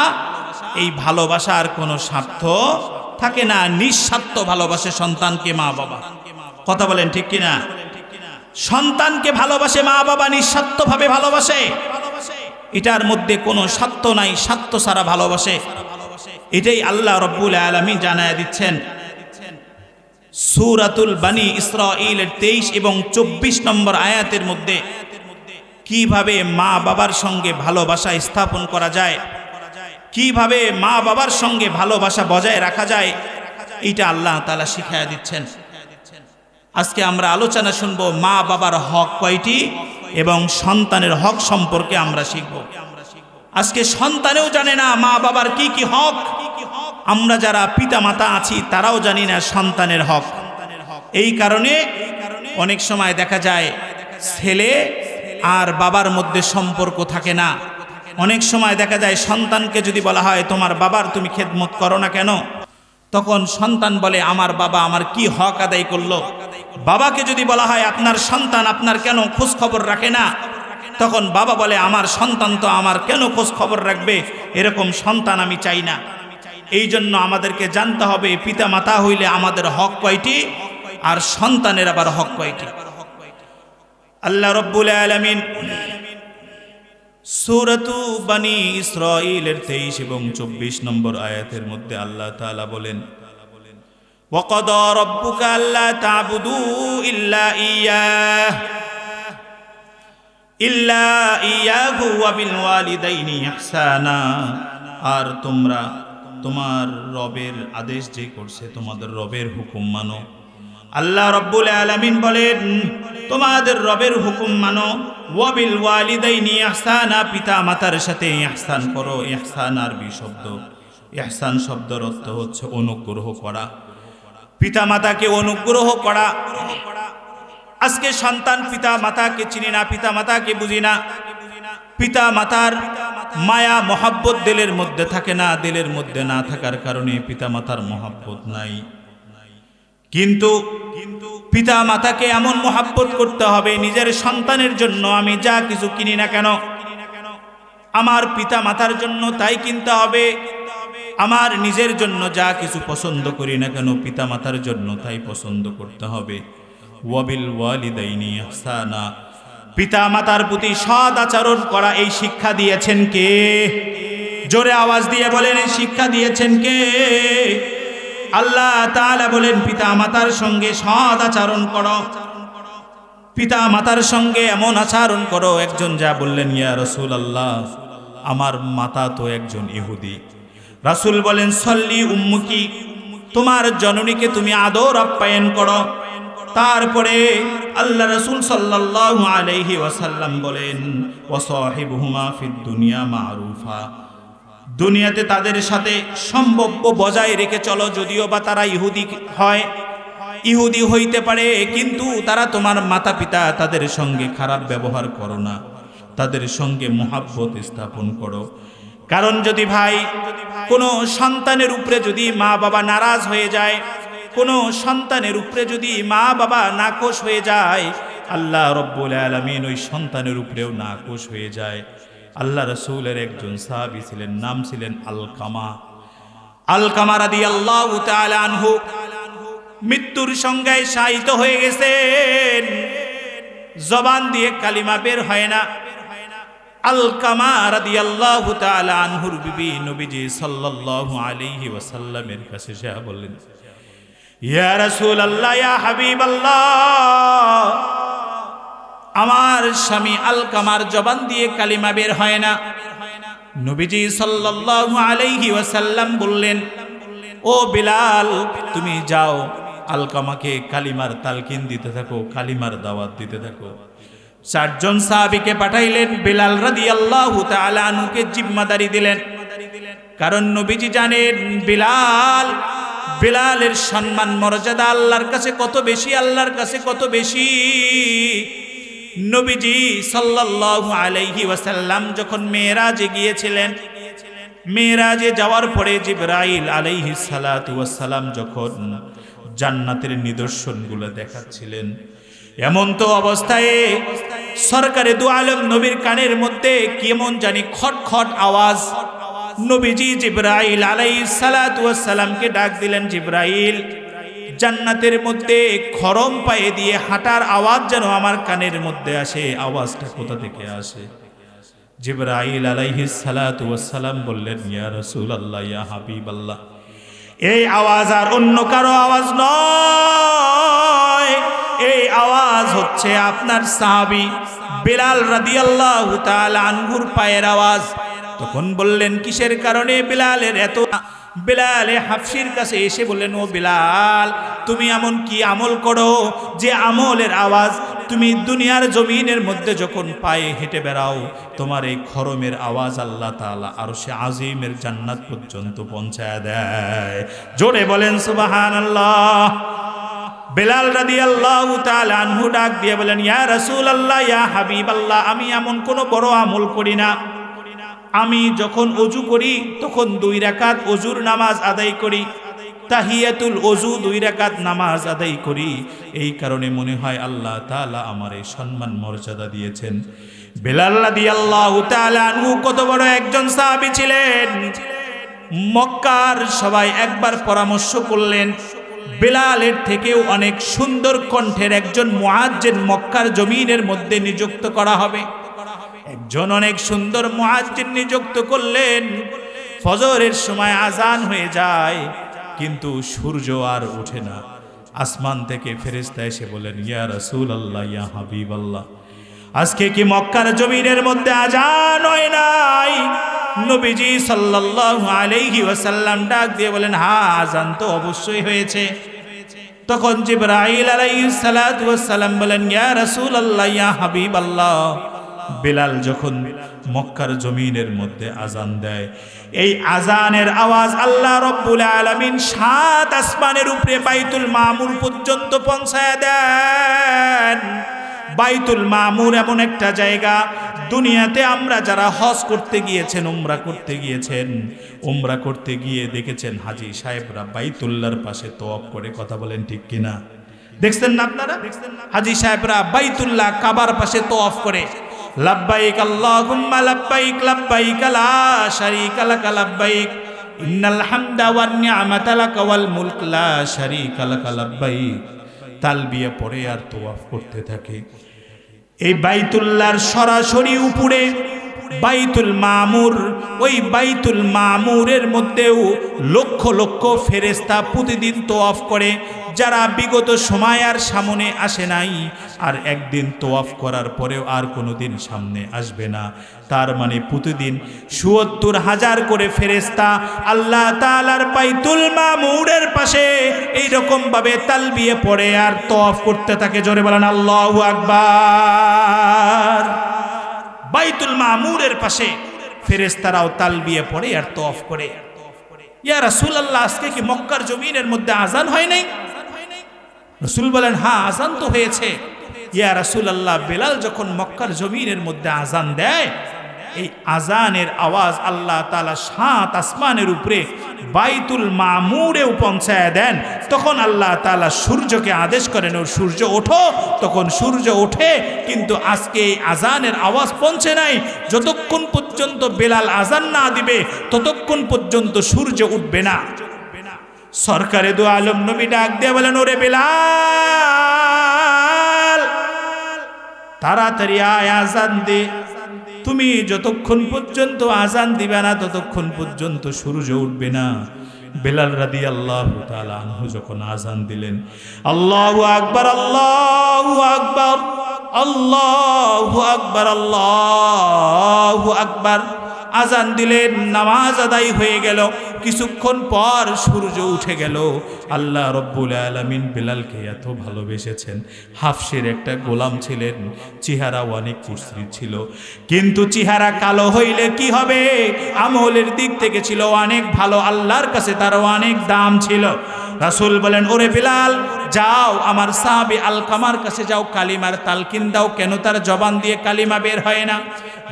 এই ভালোবাসার কোনো স্বার্থ থাকে না। নিঃস্বার্থ ভালোবাসে সন্তানকে মা বাবা। কথা বলেন ঠিক কিনা? সন্তানকে ভালোবাসে মা বাবা, নিঃস্বার্থভাবে ভালোবাসে। এটার মধ্যে কোনো স্বার্থ নাই, স্বার্থ ছাড়া ভালোবাসে। এটাই আল্লাহ রব্বুল আলামিন জানায়া দিচ্ছেন সূরাতুল বানী ইসরাঈলের 23 এবং 24 নম্বর আয়াতের মধ্যে কিভাবে মা বাবার সঙ্গে ভালোবাসা স্থাপন করা যায়, কিভাবে মা বাবার সঙ্গে ভালোবাসা বজায় রাখা যায়, এটা আল্লাহ তাআলা শিখায়া দিচ্ছেন। আজকে আমরা আলোচনা শুনব মা বাবার হক কয়টি এবং সন্তানের হক সম্পর্কে আমরা শিখব। আজকে সন্তানেও জানে না মা বাবার কি কি হক। আমরা যারা পিতা মাতা আছি তারাও জানি না সন্তানের হক। এই কারণে অনেক সময় দেখা যায় ছেলে আর বাবার মধ্যে সম্পর্ক থাকে না। অনেক সময় দেখা যায় সন্তানকে যদি বলা হয় তোমার বাবার তুমি খেদমত করো না কেন, তখন সন্তান বলে আমার বাবা আমার কি হক আদায় করলো। বাবাকে যদি বলা হয় আপনার সন্তান আপনার কেন খোঁজ খবর রাখে না, তখন বাবা বলে আমার সন্তান তো আমার কেন খোঁজ খবর রাখবে, এরকম সন্তান আমি চাই না। এই জন্য আমাদেরকে জানতে হবে পিতা মাতা হইলে আমাদের হক কয়টি আর সন্তানের আবার হক কয়টি। আল্লাহ রব্বুল আলামিন সূরাতু বানী ইসরাঈলের 23 এবং 24 নম্বর আয়াতের মধ্যে আল্লাহ তাআলা বলেন ওয়াকাদা রাব্বুকা আল্লা তা'বুদু ইল্লা ইয়াহু ওয়া বিল ওয়ালিদাইনি ইহসানা। আর তোমরা তোমার রবের আদেশ যে করছে তোমাদের রবের হুকুম মানো। আল্লাহ রব্বুল আলামিন বলেন তোমাদের রবের হুকুম মানো। ওয়া বিল ওয়ালিদাইনি ইহসানা, পিতা মাতার সাথে ইহসান করো। ইহসান আরবি শব্দ, ইহসান শব্দের অর্থ হচ্ছে অনুগ্রহ করা, পিতা মাতাকে অনুগ্রহ করা। আজকে সন্তান পিতা মাতাকে চিনি না, পিতা মাতাকে বুঝি না। পিতা মাতার মায়া মহাব্বত দিলের মধ্যে থাকে না, দিলের মধ্যে না থাকার কারণে পিতা মাতার মহাব্বত নাই। কিন্তু পিতা মাতাকে এমন মহাব্বত করতে হবে নিজের সন্তানের জন্য আমি যা কিছু কিনি না কেন আমার পিতা মাতার জন্য তাই কিনতে হবে। আমার নিজের জন্য যা কিছু পছন্দ করি না কেন পিতামাতার জন্য তাই পছন্দ করতে হবে। ওয়াবিল ওয়ালিদাইনি ইহসানা, পিতামাতার প্রতি সৎ আচরণ করা, এই শিক্ষা দিয়েছেন কে? জোরে আওয়াজ দিয়ে বলেন, এই শিক্ষা দিয়েছেন কে? আল্লাহ তাআলা বলেন পিতামাতার সঙ্গে সৎ আচরণ করো, পিতামাতার সঙ্গে এমন আচরণ করো। একজন যা বললেন, ইয়া রাসূলুল্লাহ, আমার মাতা তো একজন ইহুদি। রাসূল বলেন, সল্লি উম্মুকি, তোমার জননীকে তুমি আদর আপ্যায়ন করো। তারপরে আল্লাহ রাসূল সাল্লাল্লাহু আলাইহি ওয়াসাল্লাম বলেন, ওয়াসাহিবহুমা ফিদ দুনিয়া মারুফা, দুনিয়াতে তাদের সাথে সম্পর্ক বজায় রেখে চলো। যদিও বা তারা ইহুদি হয়, ইহুদি হইতে পারে, কিন্তু তারা তোমার মাতা পিতা, তাদের সঙ্গে খারাপ ব্যবহার করো না, তাদের সঙ্গে মুহাব্বত স্থাপন করো। কারণ যদি ভাই কোনো সন্তানের উপরে যদি মা বাবা নারাজ হয়ে যায়, কোনো সন্তানের উপরে যদি মা বাবা নাকোশ হয়ে যায়, আল্লাহ রব্বুল আলামিন ওই সন্তানের উপরেও নাকোশ হয়ে যায়। আল্লাহ রাসূলের একজন সাহাবী ছিলেন, নাম ছিলেন আলকামা। আলকামা রাদিয়াল্লাহু তাআলা আনহু মৃত্যুর সংজ্ঞায় শায়িত হয়ে গেছেন, জবান দিয়ে কালিমা বের হয় না। আলকামা রাদিয়াল্লাহু তাআলা আনহুর বিবি নবীজি সাল্লাল্লাহু আলাইহি ওয়াসাল্লামের কাছে এসে বললেন, ইয়া রাসূলুল্লাহ, ইয়া হাবিবাল্লাহ, আমার স্বামী আলকামার জবান দিয়ে কালিমা বের হয় না। নবীজি সাল্লাল্লাহু আলাইহি ওয়াসাল্লাম বললেন, ও বিলাল, তুমি যাও আলকামাকে কালিমার তালকিন দিতে থাকো, কালিমার দাওয়াত দিতে থাকো। চারজন সাহাবীকে পাঠাইলেন, বিলাল রাদিয়াল্লাহু তাআলা আনহুকে জিম্মাদারি দিলেন। কারণ নবীজি জানেন বিলালের সম্মান মর্যাদা আল্লাহর কাছে কত বেশি, আল্লাহর কাছে কত বেশি। নবীজি সাল্লাল্লাহু আলাইহি ওয়াসাল্লাম যখন মেরাজে গিয়েছিলেন, মেরাজে যাওয়ার পরে জিবরাইল আলাইহিস সালাতু ওয়াস সালাম যখন জান্নাতের নিদর্শনগুলো দেখাচ্ছিলেন, এমন তো অবস্থায় সরকারে দু আলম নবীর কানের মধ্যে কেমন জানি খটখট আওয়াজ। নবীজি জিবরাইল আলাইহিস সালাতু ওয়াস সালামকে ডাক দিলেন, জিবরাইল, জান্নাতের মধ্যে খরম পায়ে দিয়ে হাঁটার আওয়াজ যেন আমার কানের মধ্যে আসে, আওয়াজটা কোথা থেকে আসে? জিবরাইল আলাইহিস সালাতু ওয়াস সালাম বললেন, ইয়া রাসূলুল্লাহ, ইয়া হাবিবাল্লাহ, এই আওয়াজ আর অন্য কারো আওয়াজ নয়, এই আওয়াজ হচ্ছে আপনার সাহাবী বিলাল রাদিয়াল্লাহু তাআলা আনহুর পায়ের আওয়াজ। তখন বললেন, কিসের কারণে বিলালের এত? বিলালে হাফসির কাছে এসে বললেন, ও বিলাল, তুমি এমন কি আমল করো যে আমলের আওয়াজ তুমি দুনিয়ার জমিনের মধ্যে যখন পায়ে হেঁটে বেড়াও, তোমার এই খরমের আওয়াজ আল্লাহ তাআলা আরশে আজিমের জান্নাত পর্যন্ত পৌঁছায় দেয়। জোরে বলেন সুবহানাল্লাহ। বিলাল রাদিয়াল্লাহু তাআলা আনহু ডাক দিয়ে বলেন, ইয়া রাসূলুল্লাহ, ইয়া হাবিবাল্লাহ, আমি এমন কোনো বড় আমল করি না। আমি যখন ওযু করি তখন 2 রাকাত ওযুর নামাজ আদায় করি, তাহিয়াতুল ওযু 2 রাকাত নামাজ আদায় করি। এই কারণে মনে হয় আল্লাহ তাআলা আমার এই সম্মান মর্যাদা দিয়েছেন। বিলাল রাদিয়াল্লাহু তাআলা আনহু কত বড় একজন সাহাবী ছিলেন। মক্কার সবাই একবার পরামর্শ করলেন, বিলালের থেকেও অনেক সুন্দর কণ্ঠের একজন মুয়াজ্জিন মক্কার জমিনের মধ্যে নিযুক্ত করা হবে। একজন অনেক সুন্দর মুয়াজ্জিন নিযুক্ত করলেন। ফজরের সময় আজান হয়ে যায়, কিন্তু সূর্য আর ওঠে না। আসমান থেকে ফেরেশতা এসে বলেন, ইয়া রাসূলুল্লাহ, ইয়া হাবিবাল্লাহ, আজকে কি মক্কার জমিনের মধ্যে আজান হয় নাই? নবীজি সাল্লাল্লাহু আলাইহি ওয়াসাল্লাম ডাক দিয়ে বলেন, হ্যাঁ, আজান তো অবশ্যই হয়েছে। তখন জিবরাইল আলাইহিস সালাতু ওয়াস সালাম বলেন, ইয়া রাসূলুল্লাহ, ইয়া হাবিবাল্লাহ, বিলাল যখন মক্কার জমিনের মধ্যে আজান দেয়, এই আজানের আওয়াজ আল্লাহ রব্বুল আলামিন 7 আসমানের উপরে বাইতুল মামুর পর্যন্ত পৌঁছায় দেন। বাইতুল মামুর এমন একটা জায়গা, দুনিয়াতে আমরা যারা হজ করতে গিয়েছেন, উমরা করতে গিয়ে দেখেছেন হাজী সাহেবরা বাইতুল্লাহর পাশে তওয়াফ করে। কথা বলেন ঠিক কিনা? দেখছেন না আপনারা? হাজী সাহেবরা বাইতুল্লাহ কাবার পাশে তওয়াফ করে, লাব্বাইক আল্লাহুম্মা লাব্বাইক, লাব্বাইক লা শারীকা লাক লাব্বাইক, ইন্নাল হামদা ওয়ান নি'মাতা লাকা ওয়াল মুলক লা শারীকা লাকা লাব্বাইক, তালবিয়া পড়ে আর তওয়াফ করতে থাকে। এই বাইতুল্লাহর সরাসরি উপরে বাইতুল মামুর, ওই বাইতুল মামুরের মধ্যেও লক্ষ লক্ষ ফেরেশতা প্রতিদিন তওয়াফ করে, যারা বিগত সময় আর সামনে আসে নাই, আর একদিন তওয়াফ করার পরেও আর কোনোদিন সামনে আসবে না। তার মানে প্রতিদিন ৭৪,০০০ করে ফেরেশতা আল্লাহ তাআলার বাইতুল মামুরের পাশে এইরকম ভাবে তালবিয়া পড়ে আর তওয়াফ করতে থাকে। জোরে বলেন আল্লাহু আকবার। বাইতুল মামুরের পাশে ফেরেশতারাও তালবিয়া পড়ে আর তওয়াফ করে। ইয়া রাসূলুল্লাহ, আজকে কি মক্কার জমিনের মধ্যে আজান হয় নাই? রাসূল বলেন, হ্যাঁ আজান তো হয়েছে। ইয়া রাসূলুল্লাহ, বেলাল যখন মক্কার জমিনের মধ্যে আজান দেয়, এই আজানের আওয়াজ আল্লাহ তাআলা ৭ আসমানের উপরে বাইতুল মামুরেও পৌঁছায় দেন। তখন আল্লাহ তাআলা সূর্যকে আদেশ করেন, ও সূর্য ওঠো। তখন সূর্য ওঠে, কিন্তু আজকে এই আজানের আওয়াজ পৌঁছে নাই। যতক্ষণ পর্যন্ত বেলাল আজান না দিবে ততক্ষণ পর্যন্ত সূর্য উঠবে না। সরকারে দু আলম নবী ডাক দিয়ে বলেন, ওরে বেলাল, তাড়াতাড়ি আয়, আজান দে। তুমি যতক্ষণ পর্যন্ত আজান দিবে না ততক্ষণ পর্যন্ত সূর্য উঠবে না। বেলাল রাদিয়াল্লাহু তাআলা আনহু যখন আজান দিলেন, আল্লাহু আকবার, আল্লাহু আকবার, আল্লাহু আকবার, আল্লাহু আকবার, আজান দিলেন, নামাজ আদায় হয়ে গেল। কিছুক্ষণ পর সূর্য উঠে গেল। আল্লাহ রব্বুল আলামিন বেলালকে এত ভালোবেসেছেন। হাফসের একটা গোলাম ছিলেন, চেহারা অনেক কুৎসিত ছিল, কিন্তু চেহারা কালো হইলে কি হবে, আমলের দিক থেকে ছিল অনেক ভালো, আল্লাহর কাছে তার অনেক দাম ছিল। রাসূল বলেন, ওরে বেলাল, যাও আমার সাহাবী আলকামার কাছে যাও, কালিমার তালকিন দাও। কেন তার জবান দিয়ে কালিমা বের হয় না?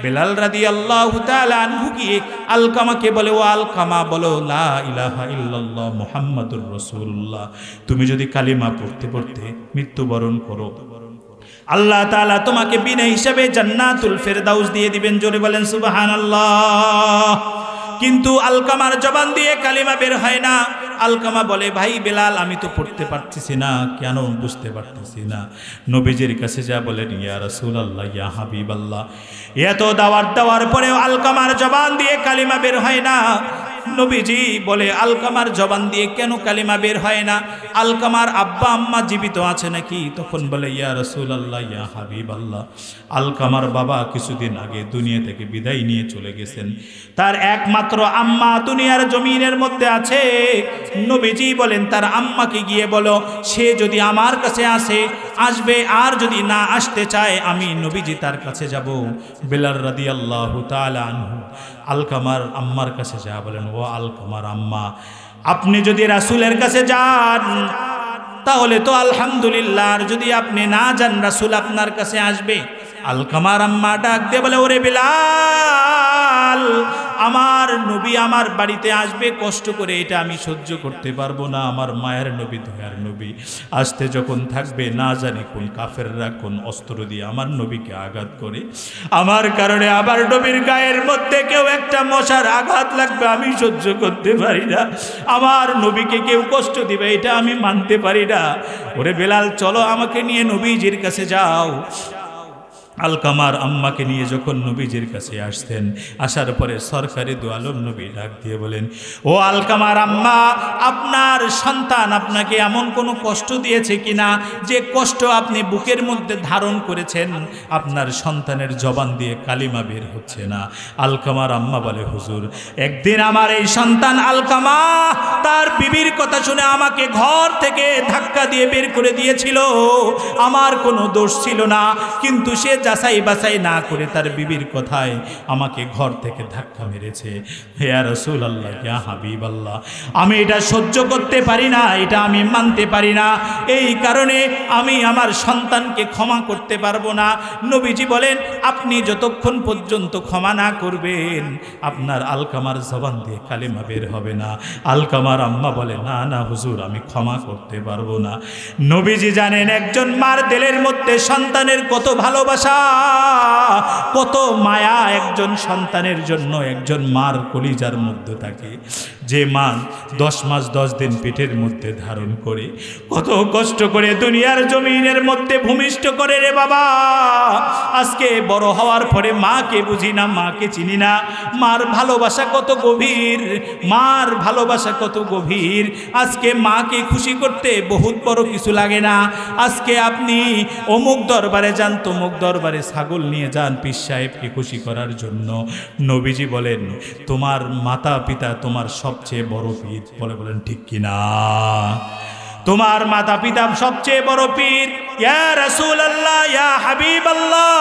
বেলাল রাদিয়াল্লাহু তাআলা আনহু গিয়ে আলকামাকে বলে, ও আলকামা, বলো লা ইলাহা ইল্লাল্লাহ মুহাম্মাদুর রাসূলুল্লাহ। তুমি যদি কালিমা পড়তে পড়তে মৃত্যুবরণ করো, আল্লাহ তাআলা তোমাকে বিনা হিসাবে জান্নাতুল ফেরদাউস দিয়ে দিবেন। জোরে বলেন সুবহানাল্লাহ। কিন্তু আলকামার জবান দিয়ে কালিমা বের হয় না। আলকামা বলে, ভাই বেলাল, আমি তো পড়তে পারতেছি না, কেন বুঝতে পারতেছি না। নবীজির কাছে যা বলেন, ইয়া রাসূলুল্লাহ, ইয়া হাবিবাল্লাহ। এত দাওয়াত দেওয়ার পরেও আলকামার জবান দিয়ে কালিমা বের হয় না। নবীজি বলে, আলকামার জবান দিয়ে কেন কালিমা বের হয় না? আলকামার আব্বা আম্মা জীবিত আছে নাকি? তখন বলে, ইয়া রাসূলুল্লাহ, ইয়া হাবিবাল্লাহ, আলকামার বাবা কিছুদিন আগে দুনিয়া থেকে বিদায় নিয়ে চলে গেছেন, তার একমাত্র আম্মা দুনিয়ার জমিনের মধ্যে আছে। নবীজি বলেন, তার আম্মাকে গিয়ে বলো, সে যদি আমার কাছে আসবে, আর যদি না আসতে চায়, আমি নবীজি তার কাছে যাব। বেলাল রাদিয়াল্লাহু তাআলা আনহু আলকামার আম্মার কাছে যা বলেন, ও আলকামার আম্মা, আপনি যদি রাসূলের কাছে যান তাহলে তো আলহামদুলিল্লাহ, আর যদি আপনি না যান রাসূল আপনার কাছে আসবে। আলকামার আম্মা ডাক দিয়ে বলে, ওরে বেলাল, আমার নবী আমার বাড়িতে আসবে কষ্ট করে, এটা আমি সহ্য করতে পারবো না। আমার মায়ের নবী, দয়ার নবী আসতে যখন থাকবে, না জানি কোন কাফেররা কোন অস্ত্র দিয়ে আমার নবীকে আঘাত করে, আমার কারণে আমার নবীর গায়ের মধ্যে কেউ একটা মশার আঘাত লাগবে, আমি সহ্য করতে পারি না। আমার নবীকে কেউ কষ্ট দিবে, এটা আমি মানতে পারি না। ওরে বেলাল, চলো আমাকে নিয়ে নবীজির কাছে যাও। আলকামার আম্মাকে নিয়ে যখন নবীজির কাছে আসতেন, আসার পরে সরকারি দু আলম নবী ডাক দিয়ে বলেন, ও আলকামার আম্মা, আপনার সন্তান আপনাকে এমন কোনো কষ্ট দিয়েছে কিনা, যে কষ্ট আপনি বুকের মধ্যে ধারণ করেছেন, আপনার সন্তানের জবান দিয়ে কালিমা বের হচ্ছে না। আলকামার আম্মা বলে, হুজুর, একদিন আমার এই সন্তান আলকামা তার বিবির কথা শুনে আমাকে ঘর থেকে ধাক্কা দিয়ে বের করে দিয়েছিল। আমার কোনো দোষ ছিল না, কিন্তু সে যাচাই বাছাই না করে তার বিবির কথায় আমাকে ঘর থেকে ধাক্কা মেরেছে। হে রাসূলুল্লাহ, ইয়া হাবিবাল্লাহ, আমি এটা সহ্য করতে পারি না, এটা আমি মানতে পারি না। এই কারণে আমি আমার সন্তানকে ক্ষমা করতে পারবো না। নবীজি বলেন, আপনি যতক্ষণ পর্যন্ত ক্ষমা না করবেন, আপনার আলকামার জবান দিয়ে কালিমা বের হবে না। আলকামার আম্মা বলে, না না হুজুর, আমি ক্ষমা করতে পারবো না। নবীজি জানেন একজন মার দিলের মধ্যে সন্তানের কত ভালোবাসা, ভালোবাসা, কত মায়া একজন সন্তানের জন্য একজন মার কলিজার মধ্যে থাকে। যে মা 10 মাস 10 দিন পেটের মধ্যে ধারণ করে কত কষ্ট করে দুনিয়ার জমিনের মধ্যে ভূমিষ্ঠ করে রে বাবা, আজকে বড় হওয়ার পরে মাকে বুঝি না, মাকে চিনি না। মার ভালোবাসা কত গভীর, মার ভালোবাসা কত গভীর। আজকে মাকে খুশি করতে বহুত বড় কিছু লাগে না। আজকে আপনি অমুক দরবারে যান, তমুক দরবারে ছাগল নিয়ে যান পীর সাহেবকে খুশি করার জন্য। নবীজি বলেন তোমার মাতা পিতা তোমার সবচেয়ে বড় পীর। বলেন ঠিক কিনা? তোমার মাতা পিতা সবচেয়ে বড় পীর। ইয়া রাসূলুল্লাহ, ইয়া হাবিবাল্লাহ,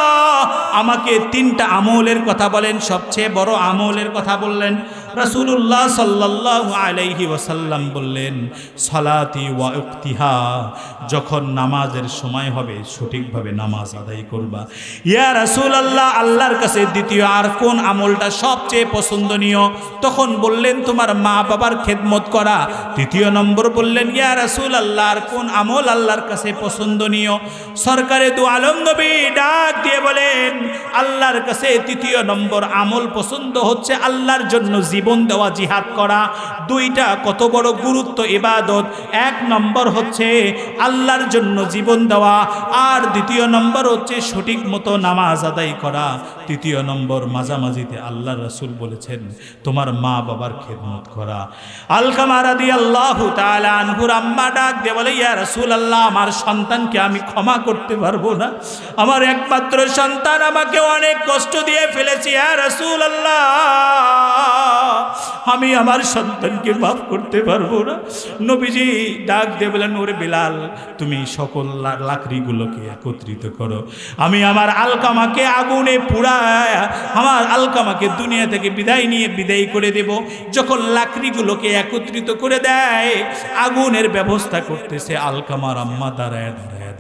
আমাকে 3টা আমলের কথা বলেন। সবচেয়ে বড় আমলের কথা বললেন রাসূলুল্লাহ সাল্লাল্লাহু আলাইহি ওয়াসাল্লাম। বললেন সালাতি ওয়া উক্তিহা, যখন নামাজের সময় হবে সঠিকভাবে নামাজ আদায় করবা। ইয়া রাসূলুল্লাহ, আল্লাহর কাছে দ্বিতীয় আর কোন আমলটা সবচেয়ে পছন্দনীয়? তখন বললেন তোমার মা বাবার খেদমত করা। তৃতীয় নম্বর বললেন ইয়া রাসূলুল্লাহ, আর কোন আমল আল্লাহর কাছে পছন্দনীয়? সরকারে দু আলম নবী ডাক দিয়ে বলেন আল্লাহর কাছে তৃতীয় নম্বর আমল পছন্দ হচ্ছে আল্লাহর জন্য জীবন দেওয়া, জিহাদ করা। 2টা কত বড় গুরুত্ব ইবাদত। 1 নম্বর হচ্ছে আল্লাহর জন্য জীবন দেওয়া, আর দ্বিতীয় নম্বর হচ্ছে সঠিক মতো নামাজ আদায় করা। তৃতীয় নম্বর মাঝামাঝিতে আল্লাহর রাসূল বলেছেন তোমার মা বাবার খেদমত করা। আলকামা রাদিয়াল্লাহু তাআলা আনহুর আম্মা ডাক দিয়ে বলে ইয়া রাসূলুল্লাহ, আমার সন্তানকে আমি ক্ষমা করতে পারবো না। আমার একমাত্র সন্তান আমাকে অনেক কষ্ট দিয়ে ফেলেছে। ইয়া রাসূলুল্লাহ, আমি আমার সন্তানকে মাফ করতে পারবো না। নবীজি ডাক দিয়ে বলেন ওরে বেলাল, তুমি সকল লাকড়িগুলোকে একত্রিত করো, আমি আমার আলকামাকে আগুনে পুড়ায় আমার আলকামাকে দুনিয়া থেকে বিদায় করে দেব। যখন লাকড়িগুলোকে একত্রিত করে দেয়, আগুনের ব্যবস্থা করতেছে, আলকামার আম্মা দাঁড়ায়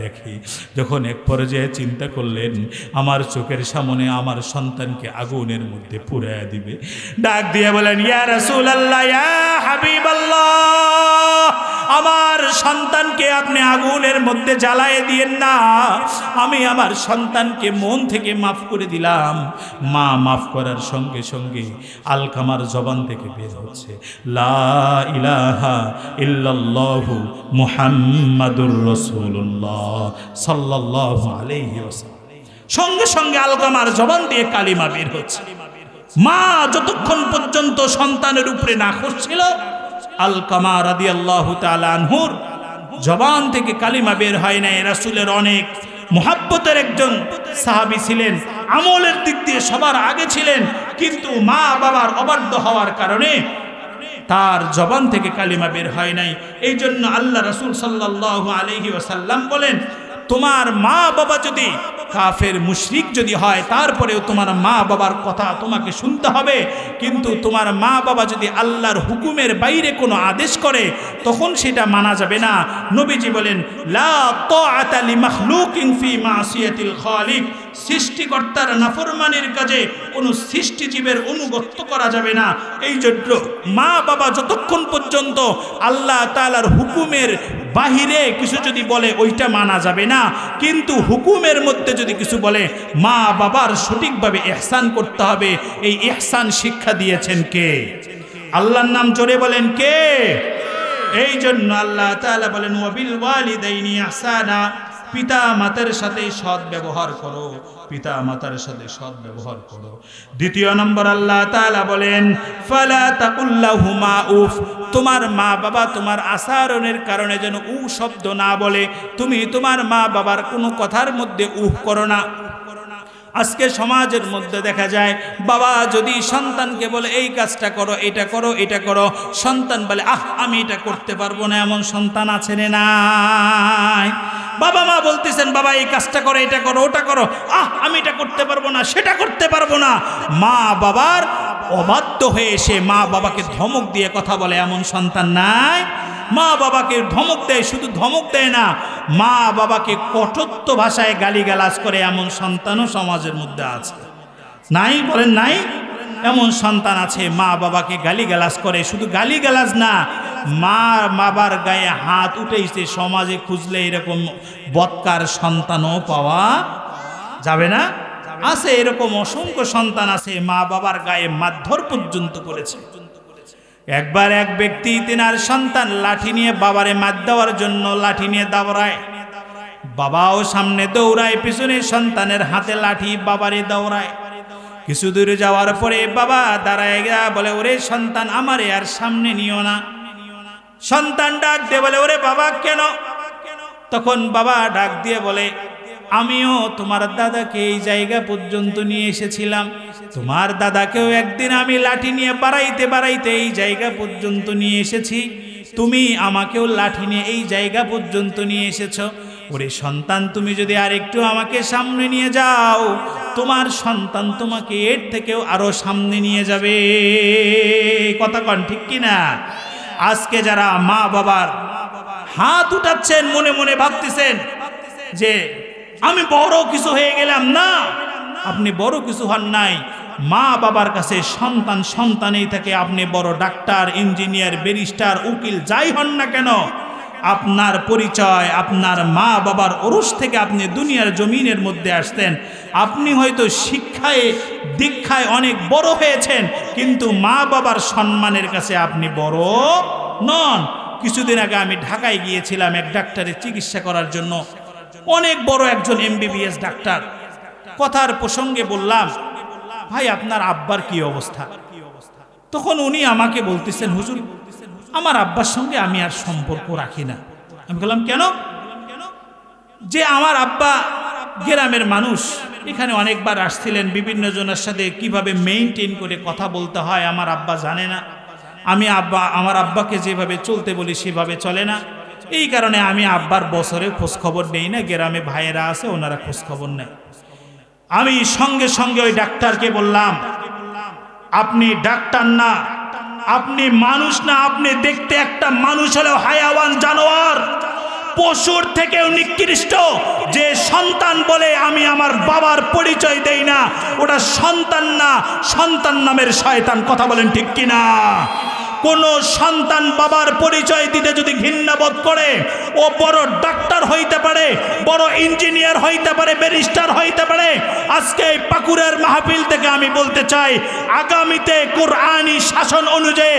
দেখি। যখন এক পর্যায়ে চিন্তা করলেন আমার চোখের সামনে আমার সন্তানকে আগুনের মধ্যে পুড়াইয়া দিবে, ডাক দিয়ে বলেন ইয়া রাসূলুল্লাহ, ইয়া হাবিবাল্লাহ, আমার সন্তানকে আপনি আগুনের মধ্যে জ্বালায়ে দিয়েন না। আমি আমার সন্তানকে মন থেকে মাফ করে দিলাম। মা মাফ করার সঙ্গে সঙ্গে আলকামার জবান থেকে বের হচ্ছে লা ইলাহা ইল্লাল্লাহু মুহাম্মাদুর রাসূলুল্লাহ সাল্লাল্লাহু আলাইহি ওয়াসাল্লাম। সঙ্গে সঙ্গে আলকামার জবান দিয়ে কালিমা বের হচ্ছে। মা যতক্ষণ পর্যন্ত সন্তানের উপরে নাখোশ ছিল, আলকামা রাদিয়াল্লাহু তাআলা আনহুর জবান থেকে কালিমা বের হয় নাই। রাসূলের অনেক মুহাব্বতের একজন সাহাবী ছিলেন, আমলের দিক দিয়ে সবার আগে ছিলেন, কিন্তু মা বাবার অবাধ্য হওয়ার কারণে তার জবান থেকে কালিমা বের হয় নাই। এই জন্য আল্লাহ রাসূল সাল্লাল্লাহু আলাইহি ওয়াসাল্লাম বলেন তোমার মা বাবা যদি কাফের মুশরিক যদি হয়, তারপরেও তোমার মা বাবার কথা তোমাকে শুনতে হবে। কিন্তু তোমার মা বাবা যদি আল্লাহর হুকুমের বাইরে কোনো আদেশ করে, তখন সেটা মানা যাবে না। নবীজি বলেন লা তাআতা লিমাখলুকিন ফি মাসিয়াতিল খালিক, সৃষ্টিকর্তার নাফরমানির কাজে কোনো সৃষ্টিজীবের অনুগত্য করা যাবে না। এই জন্য মা বাবা যতক্ষণ পর্যন্ত আল্লাহ তাআলার হুকুমের বাহিরে কিছু যদি বলে ওইটা মানা যাবে না, কিন্তু হুকুমের মধ্যে যদি কিছু বলে মা বাবার সঠিকভাবে ইহসান করতে হবে। এই ইহসান শিক্ষা দিয়েছেন কে? আল্লাহর নাম জোরে বলেন কে? এই জন্য আল্লাহ তাআলা বলেন ওয়াবিল ওয়ালিদাইনি ইহসানা, পিতা মাতার সাথে সৎ ব্যবহার করো, পিতা মাতার সাথে সৎ ব্যবহার করো। দ্বিতীয় নম্বর আল্লাহ তাআলা বলেন ফালা তাকুল্লাহুমা উফ, তোমার মা বাবা তোমার আচরণের কারণে যেন উ শব্দ না বলে। তুমি তোমার মা বাবার কোনো কথার মধ্যে উফ করো না। আজকে সমাজের মধ্যে দেখা যায় বাবা যদি সন্তানকে বলে এই কাজটা করো, এটা করো, এটা করো, সন্তান বলে আমি এটা করতে পারবো না। এমন সন্তান আছে না নাই? বাবা মা বলতেছেন বাবা এই কাজটা করো, এটা করো, ওটা করো, আমি এটা করতে পারবো না, সেটা করতে পারবো না। মা বাবার অবাধ্য হয়ে এসে মা বাবাকে ধমক দিয়ে কথা বলে, এমন সন্তান নাই? মা বাবাকে ধমক দেয়, শুধু ধমক দেয় না, মা বাবাকে কটূক্ত ভাষায় গালিগালাজ করে, এমন সন্তানও সমাজের মধ্যে আছে। নাই? বলেন নাই? এমন সন্তান আছে মা বাবাকে গালিগালাজ করে। শুধু গালিগালাজ না, মা বাবার গায়ে হাত উঠেছে। সমাজে খুঁজলে এরকম বদকার সন্তানও পাওয়া যাবে না? আছে এরকম অসংখ্য সন্তান আছে মা বাবার গায়ে মারধর পর্যন্ত করেছে। একবার এক ব্যক্তি তিনার সন্তান লাঠি নিয়ে বাবারে মার দেওয়ার জন্য লাঠি নিয়ে দৌড়ায়, বাবাও সামনে দৌড়ায়, পিছনে সন্তানের হাতে লাঠি, বাবারে দৌড়ায়। কিছু দূরে যাওয়ার পরে বাবা দাঁড়ায় গিয়া বলে, ওরে সন্তান আমারে আর সামনে নিও না। সন্তান ডাক দিয়ে বলে, ওরে বাবা কেন? তখন বাবা ডাক দিয়ে বলে, আমিও তোমার দাদাকে এই জায়গা পর্যন্ত নিয়ে এসেছিলাম, তোমার দাদাকেও একদিন আমি লাঠি নিয়ে বাড়াইতে বাড়াইতে এই জায়গা পর্যন্ত নিয়ে এসেছি, তুমি আমাকেও লাঠি নিয়ে এই জায়গা পর্যন্ত নিয়ে এসেছো। ওরে সন্তান, তুমি যদি আর একটু আমাকে সামনে নিয়ে যাও, তোমার সন্তান তোমাকে এর থেকেও আরো সামনে নিয়ে যাবে। কথা কন ঠিক কিনা? আজকে যারা মা বাবার হাত উঠাচ্ছেন, মনে মনে ভাবতেছেন যে আমি বড় কিছু হয়ে গেলাম, না, আপনি বড় কিছু হন নাই। মা বাবার কাছে সন্তান সন্তানেই থাকে। আপনি বড় ডাক্তার, ইঞ্জিনিয়ার, ব্যারিস্টার, উকিল যাই হন না কেন, আপনার পরিচয় আপনার মা বাবার ওরস থেকে আপনি দুনিয়ার জমিনের মধ্যে আসতেন। আপনি হয়তো শিক্ষায় দীক্ষায় অনেক বড় হয়েছেন, কিন্তু মা বাবার সম্মানের কাছে আপনি বড় নন। কিছুদিন আগে আমি ঢাকায় গিয়েছিলাম এক ডাক্তারের চিকিৎসা করার জন্য, অনেক বড় একজন MBBS ডাক্তার। কথার প্রসঙ্গে বললাম, ভাই আপনার আব্বার কি অবস্থা? তখন উনি আমাকে বলতেছেন, হুজুর আমার আব্বার সঙ্গে আমি আর সম্পর্ক রাখি না। আমি বললাম কেন? যে আমার আব্বা গ্রামের মানুষ, এখানে অনেকবার আসছিলেন, বিভিন্ন জনের সাথে কিভাবে মেইনটেইন করে কথা বলতে হয় আমার আব্বা জানে না। আমার আব্বাকে যেভাবে চলতে বলি সেভাবে চলে না। এই কারণে আমি আব্বার বছরে খোঁজখবর নেই না, গ্রামে ভাইয়েরা আছে ওনারা খোঁজখবর নেয়। আমি সঙ্গে সঙ্গে ওই ডাক্তারকে বললাম, আপনি ডাক্তার না, আপনি মানুষ না, আপনি দেখতে একটা মানুষ হলেও হায়াওয়ান, জানোয়ার, পশুর থেকেও নিকৃষ্ট। যে সন্তান বলে আমি আমার বাবার পরিচয় দেই না, ওটা সন্তান না, সন্তান নামের শয়তান। কথা বলেন ঠিক কিনা? কোন সন্তান বাবার পরিচয় দিতে যদি ঘৃণা বোধ করে, ও বড় ডাক্তার হইতে পারে, বড় ইঞ্জিনিয়ার হইতে পারে, ব্যারিস্টার হইতে পারে। আজকে এই পাকুড়ের মাহফিল থেকে আমি বলতে চাই, আগামীতে কোরআনী শাসন অনুযায়ী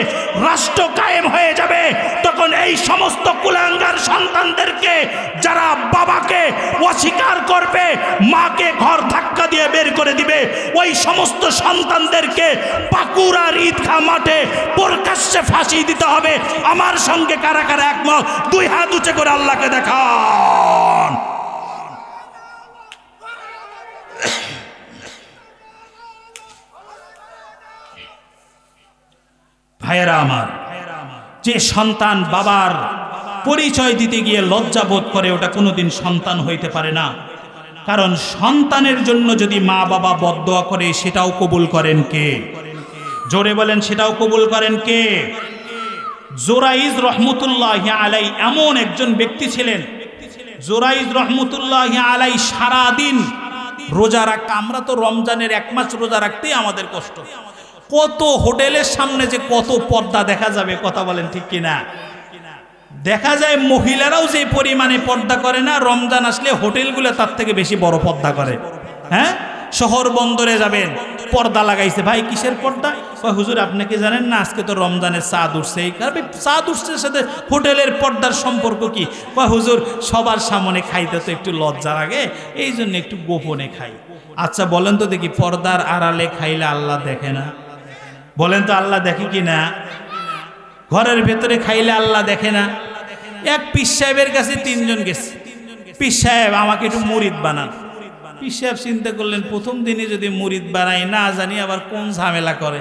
রাষ্ট্র কায়েম হয়ে যাবে, তখন এই সমস্ত কুলাঙ্গার সন্তানদেরকে যারা বাবাকে অস্বীকার করবে, মাকে ঘর ধাক্কা দিয়ে বের করে দিবে, ওই সমস্ত সন্তানদেরকে পাকুড়ার ঈদগাহ মাঠে প্রকাশ্যে ফাঁসি দিতে হবে। আমার সঙ্গে কারা কারা একমত? দুই হাত উঁচু করে আল্লাহকে দেখান। ভাইয়েরা আমার, যে সন্তান বাবার পরিচয় দিতে গিয়ে লজ্জা বোধ করে, ওটা কোনোদিন সন্তান হইতে পারে না। কারণ সন্তানের জন্য যদি মা বাবা বদদোয়া করে, সেটাও কবুল করেন কে? জোরে বলেন, সেটাও কবুল করেন কে? জোরাইজ রহমতুল্লাহি আলাই এমন একজন ব্যক্তি ছিলেন। জোরাইজ রহমতুল্লাহি আলাই সারাদিন রোজা রাখা। আমরা তো রমজানের 1 মাস রোজা রাখতেই আমাদের কষ্ট। কত হোটেলের সামনে যে কত পর্দা দেখা যাবে, কথা বলেন ঠিক কিনা? দেখা যায় মহিলারাও যে পরিমাণে পর্দা করে না, রমজান আসলে হোটেলগুলো তার থেকে বেশি বড় পর্দা করে। হ্যাঁ, শহর বন্দরে যাবেন, পর্দা লাগাইছে। ভাই কিসের পর্দা? হুজুর আপনি কি জানেন না, আজকে তো রমজানের চাঁদ উঠছে। এই কারণে চাঁদ উঠছে সাথে হোটেলের পর্দার সম্পর্ক কি? হুজুর সবার সামনে খাইতে তো একটু লজ্জা লাগে, এই জন্য একটু গোপনে খাই। আচ্ছা বলেন তো দেখি, পর্দার আড়ালে খাইলে আল্লাহ দেখে না? বলেন তো আল্লাহ দেখে কি না? ঘরের ভেতরে খাইলে আল্লাহ দেখে না? এক পীর সাহেবের কাছে 3 জন গেছে, পীর সাহেব আমাকে একটু মুরিদ বানান। পীর সাহেব চিন্তা করলেন, প্রথম দিনে যদি মুরিদ বানাই, না জানি আবার কোন ঝামেলা করে।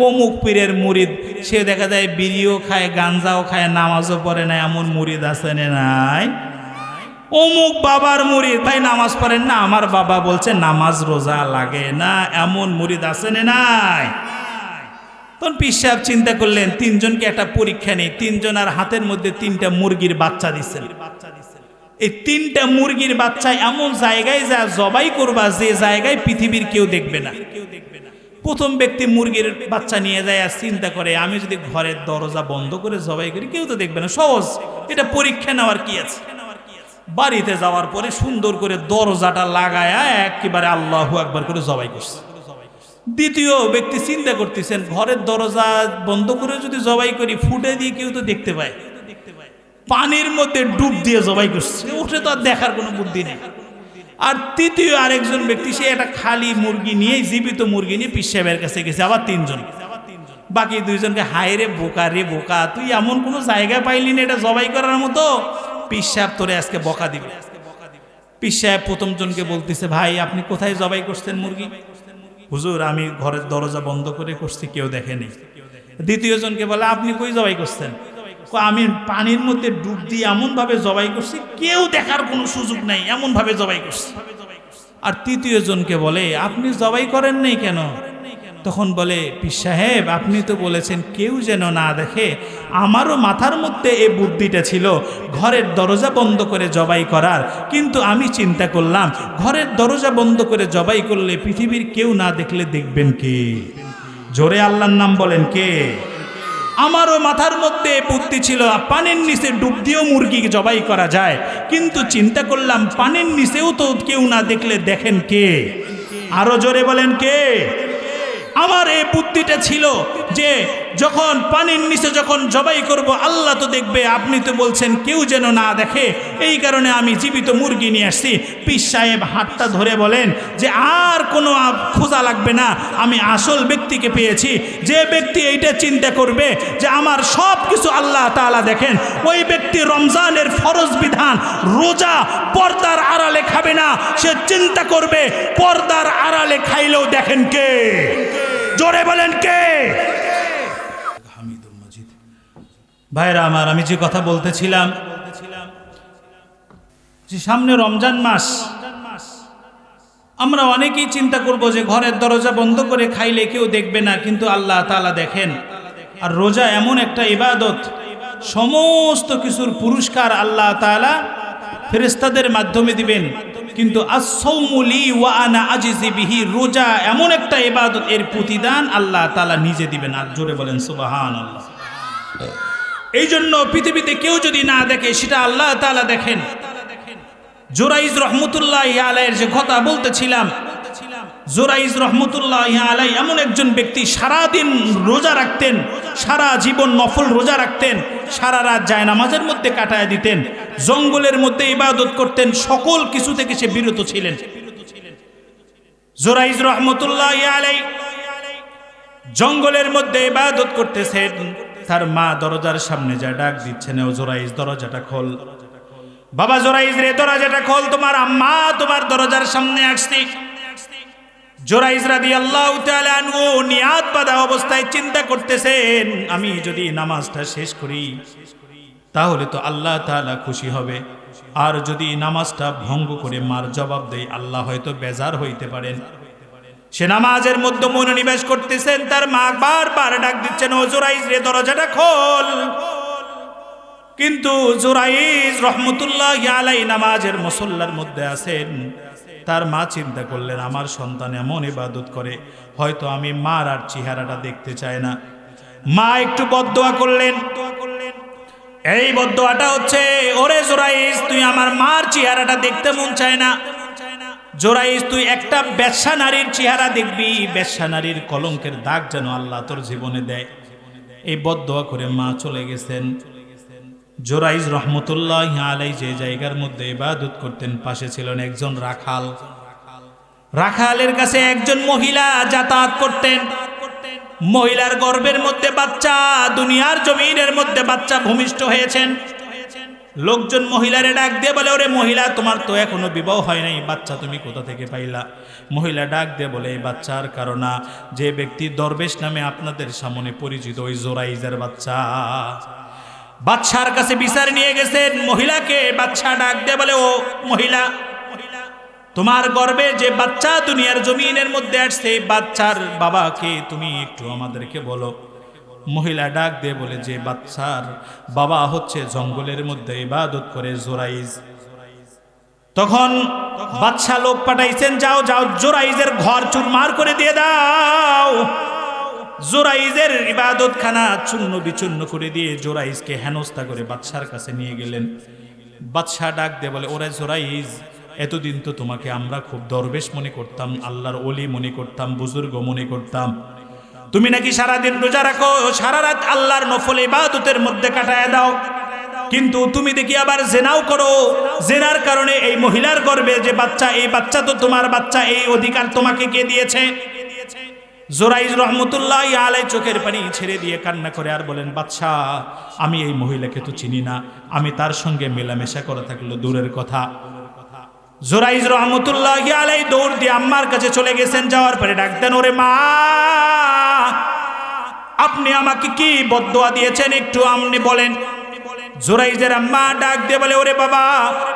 অমুক পীরের মুরিদ, সে দেখা যায় বিড়িও খায়, গাঞ্জাও খায়, নামাজও পড়ে না, এমন মুরিদ আছে না নাই? অমুক বাবার মুরিদ, ভাই নামাজ পড়েন না, আমার বাবা বলছে নামাজ রোজা লাগে না, এমন মুরিদ আছে না নাই? তখন পীর সাহেব চিন্তা করলেন, 3 জনকে একটা পরীক্ষা নেই। 3 জনের হাতের মধ্যে 3টা মুরগির বাচ্চা দিচ্ছেন। এই 3টা মুরগির বাচ্চা এমন জায়গায় যা জবাই করবা, যে জায়গায় পৃথিবীর কেউ দেখবে না। প্রথম ব্যক্তি মুরগির বাচ্চা নিয়ে যায় আর চিন্তা করে, আমি যদি ঘরের দরজা বন্ধ করে জবাই করি, কেউ তো দেখবে না, সহজ, এটা পরীক্ষা নেওয়ার কি আছে। বাড়িতে যাওয়ার পরে সুন্দর করে দরজাটা লাগায়া একেবারে আল্লাহু আকবার করে জবাই করছে। দ্বিতীয় ব্যক্তি চিন্তা করতেছেন, ঘরের দরজা বন্ধ করে যদি জবাই করি ফুটে দিয়ে কেউ তো দেখতে পায়, পানির মধ্যে ডুব দিয়ে জবাই করছে, ওঠে তো আর দেখার কোনো বুদ্ধি নেই। আর তৃতীয় আরেকজন ব্যক্তি সে একটা খালি মুরগি নিয়ে, জীবিত মুরগি নিয়ে পীর সাহেবের কাছে গেছে, আবার তিনজন। বাকি দুইজনকে, হায় রে বোকা রে বোকা, তুই এমন কোনো জায়গা পাইলি না এটা জবাই করার মতো, পীর সাহেব তোরে আজকে বকা দিবে। পীর সাহেব প্রথম জনকে বলতেছে, ভাই আপনি কোথায় জবাই করছেন মুরগি? হুজুর আমি ঘরের দরজা বন্ধ করে করছি, কেউ দেখেনি। দ্বিতীয় জনকে বলে, আপনি কই জবাই করছেন? আমি পানির মধ্যে ডুব দিয়ে এমন ভাবে জবাই করছি, কেউ দেখার কোনো সুযোগ নাই, এমন ভাবে জবাই করছি। আর তৃতীয় জনকে বলে, আপনি জবাই করেন নাই কেন? তখন বলে, পীর সাহেব আপনি তো বলেছেন কেউ যেন না দেখে, আমারও মাথার মধ্যে এই বুদ্ধিটা ছিল ঘরের দরজা বন্ধ করে জবাই করার, কিন্তু আমি চিন্তা করলাম ঘরের দরজা বন্ধ করে জবাই করলে পৃথিবীর কেউ না দেখলে দেখবেন কে? জোরে আল্লাহর নাম বলেন, কে? আমারও মাথার মধ্যে বুদ্ধি ছিল পানির নিচে ডুব দিয়েও মুরগি জবাই করা যায়, কিন্তু চিন্তা করলাম পানির নিচেও তো কেউ না দেখলে দেখেন কে? আরো জোরে বলেন, কে? আমার এই বুদ্ধিটা ছিল যে যখন পানির নিচে যখন জবাই করব আল্লাহ তো দেখবে, আপনি তো বলছেন কেউ যেন না দেখে, এই কারণে আমি জীবিত মুরগি নিয়ে আসছি। পীর সাহেব হাতটা ধরে বলেন যে আর কোনো খোঁজা লাগবে না, আমি আসল ব্যক্তিকে পেয়েছি। যে ব্যক্তি এইটা চিন্তা করবে যে আমার সব কিছু আল্লাহ তাআলা দেখেন, ওই ব্যক্তি রমজানের ফরজ বিধান রোজা পর্দার আড়ালে খাবে না, সে চিন্তা করবে পর্দার আড়ালে খাইলেও দেখেন কে? জোরে বলেন, কে? হামিদুল মজিদ। ভাইরা আমার, আমি যে কথা বলতেছিলাম যে সামনে রমজান মাস, আমরা অনেকেই চিন্তা করব যে ঘরের দরজা বন্ধ করে খাইলে কেউ দেখবে না, কিন্তু আল্লাহ তাআলা দেখেন। আর রোজা এমন একটা ইবাদত, সমস্ত কিছুর পুরস্কার আল্লাহ তাআলা ফেরেশতাদের মাধ্যমে দিবেন, কিন্তু as-sawmu li wa ana ajzi bihi, রোজা এমন একটা ইবাদত, এর প্রতিদান আল্লাহ তাআলা নিজে দিবেন। আর জোরে বলেন সুবহানাল্লাহ। এই জন্য পৃথিবীতে কেউ যদি না দেখে, সেটা আল্লাহ তাআলা দেখেন। জুরাইজ রহমতুল্লাহি আলাইহির যে কথা বলতেছিলাম, জুরাইজ রহমতুল্লাহি আলাইহি এমন একজন ব্যক্তি, সারাদিন রোজা রাখতেন, সারা জীবন নফল রোজা রাখতেন, সারা রাত জায়নামাজের মধ্যে কাটায় দিতেন, জঙ্গলের মধ্যে ইবাদত করতেন, সকল কিছু থেকে সে বিরত ছিলেন। জুরাইজ রহমতুল্লাহি আলাইহি জঙ্গলের মধ্যে ইবাদত করতেছেন, তার মা দরজার সামনে যা ডাক দিচ্ছেন, ও জুরাইজ দরজাটা খোল, বাবা জুরাইজ রে দরজাটা খোল, তোমার আম্মা তোমার দরজার সামনে আসছে। জুরাইজ রাদিয়াল্লাহু তাআলা আনহু নিয়াত বাঁধা অবস্থায় চিন্তা করতেছেন, আমি যদি নামাজটা শেষ করি তাহলে তো আল্লাহ তাআলা খুশি হবে, আর যদি নামাজটা ভঙ্গ করে মার জবাব দেই আল্লাহ হয়তো বেজার হইতে পারেন। সে নামাজের মধ্যে মনোনিবেশ করতেছেন, তার মা বারবার ডাক দিচ্ছেন, ও জুরাইজ রে দরজাটা খোল। কিন্তু জুরাইজ রহমতুল্লাহি আলাইহি নামাজের মুসল্লার মধ্যে আছেন। তার মা চিন্তা করলেন, আমার সন্তান এমন ইবাদত করে, হয়তো আমি মার আর চেহারাটা দেখতে চাই না। মা একটু বদদোয়া করলেন, এই বদদোয়াটা হচ্ছে, ওরে জুরাইজ তুই আমার মার চেহারাটা দেখতে মন চায় না, জুরাইজ তুই একটা বেশ্যা নারীর চেহারা দেখবি, বেশ্যা নারীর কলঙ্কের দাগ যেন আল্লাহ তোর জীবনে দেয়। এই বদদোয়া করে মা চলে গেছেন। জুরাইজ রহমতুল্লাহি আলাইহি যে জায়গার মধ্যে ইবাদত করতেন, পাশে ছিলেন একজন রাখাল। রাখালের কাছে একজন মহিলা যাতায়াত করতেন। মহিলার গর্ভের মধ্যে বাচ্চা, দুনিয়ার জমিনের মধ্যে বাচ্চা ভূমিষ্ঠ হয়েছেন। লোকজন মহিলারে ডাক দিয়ে বলে, ওরে মহিলা তোমার তো এখনো বিবাহ হয় নাই, বাচ্চা তুমি কোথা থেকে পাইলা? মহিলা ডাক দিয়ে বলে, এই বাচ্চার কারণ যে ব্যক্তি দরবেশ নামে আপনাদের সামনে পরিচিত, ওই জুরাইজের বাচ্চা। বাদশার কাছে বিচার নিয়ে গেছেন মহিলাকে। বাদশা ডাক দিয়ে বলে, ও মহিলা, তোমার গর্ভে যে বাচ্চা দুনিয়ার জমিনের মধ্যে আসছে, বাচ্চার বাবাকে তুমি একটু আমাদেরকে বলো। মহিলা ডাক দিয়ে বলে, যে বাচ্চার বাবা হচ্ছে জঙ্গলের মধ্যে ইবাদত করে জুরাইজ। তখন বাদশা লোক পাঠাইছেন, যাও যাও জুরাইজের ঘর চুরমার করে দিয়ে দাও। জুরাইজের ইবাদতখানা চূর্ণ বিচূর্ণ করে দিয়ে জুরাইজকে হেনস্থা করে বাদশার কাছে নিয়ে গেলেন। বাদশাহ ডাক দিয়ে বলে, ওরে জোরাইজ, এতদিন তো তোমাকে আমরা খুব দরবেশ মনে করতাম, আল্লাহর ওলি মনে করতাম, বুজুর্গ মনে করতাম। তুমি নাকি সারাদিন রোজা রাখো, সারা রাত আল্লাহর নফল ইবাদতের মধ্যে কাটায় দাও, কিন্তু তুমি দেখি আবার জেনাও করো। জেনার কারণে এই মহিলার গর্ভে যে বাচ্চা, এই বাচ্চা তো তোমার বাচ্চা, এই অধিকার তোমাকে কে দিয়েছে? জোরাইজ রহমতুল্লাহ আলাই চোখের পানি ছেড়ে দিয়ে কান্না করে আর বলেন, বাদশাহ, আমি এই মহিলাকে তো চিনি না, আমি তার সঙ্গে মেলামেশা করা থাকলো দূরের কথা। জোরাইজ রহমতুল্লাহ আলাই দৌড় দিয়ে আম্মার কাছে চলে গেছেন। যাওয়ার পরে ডাক দেন, ওরে মা, আপনি আমাকে কি বদদোয়া দিয়েছেন একটু আপনি বলেন। জোরাইজের আম্মা ডাক দিয়ে বলে, ওরে বাবা,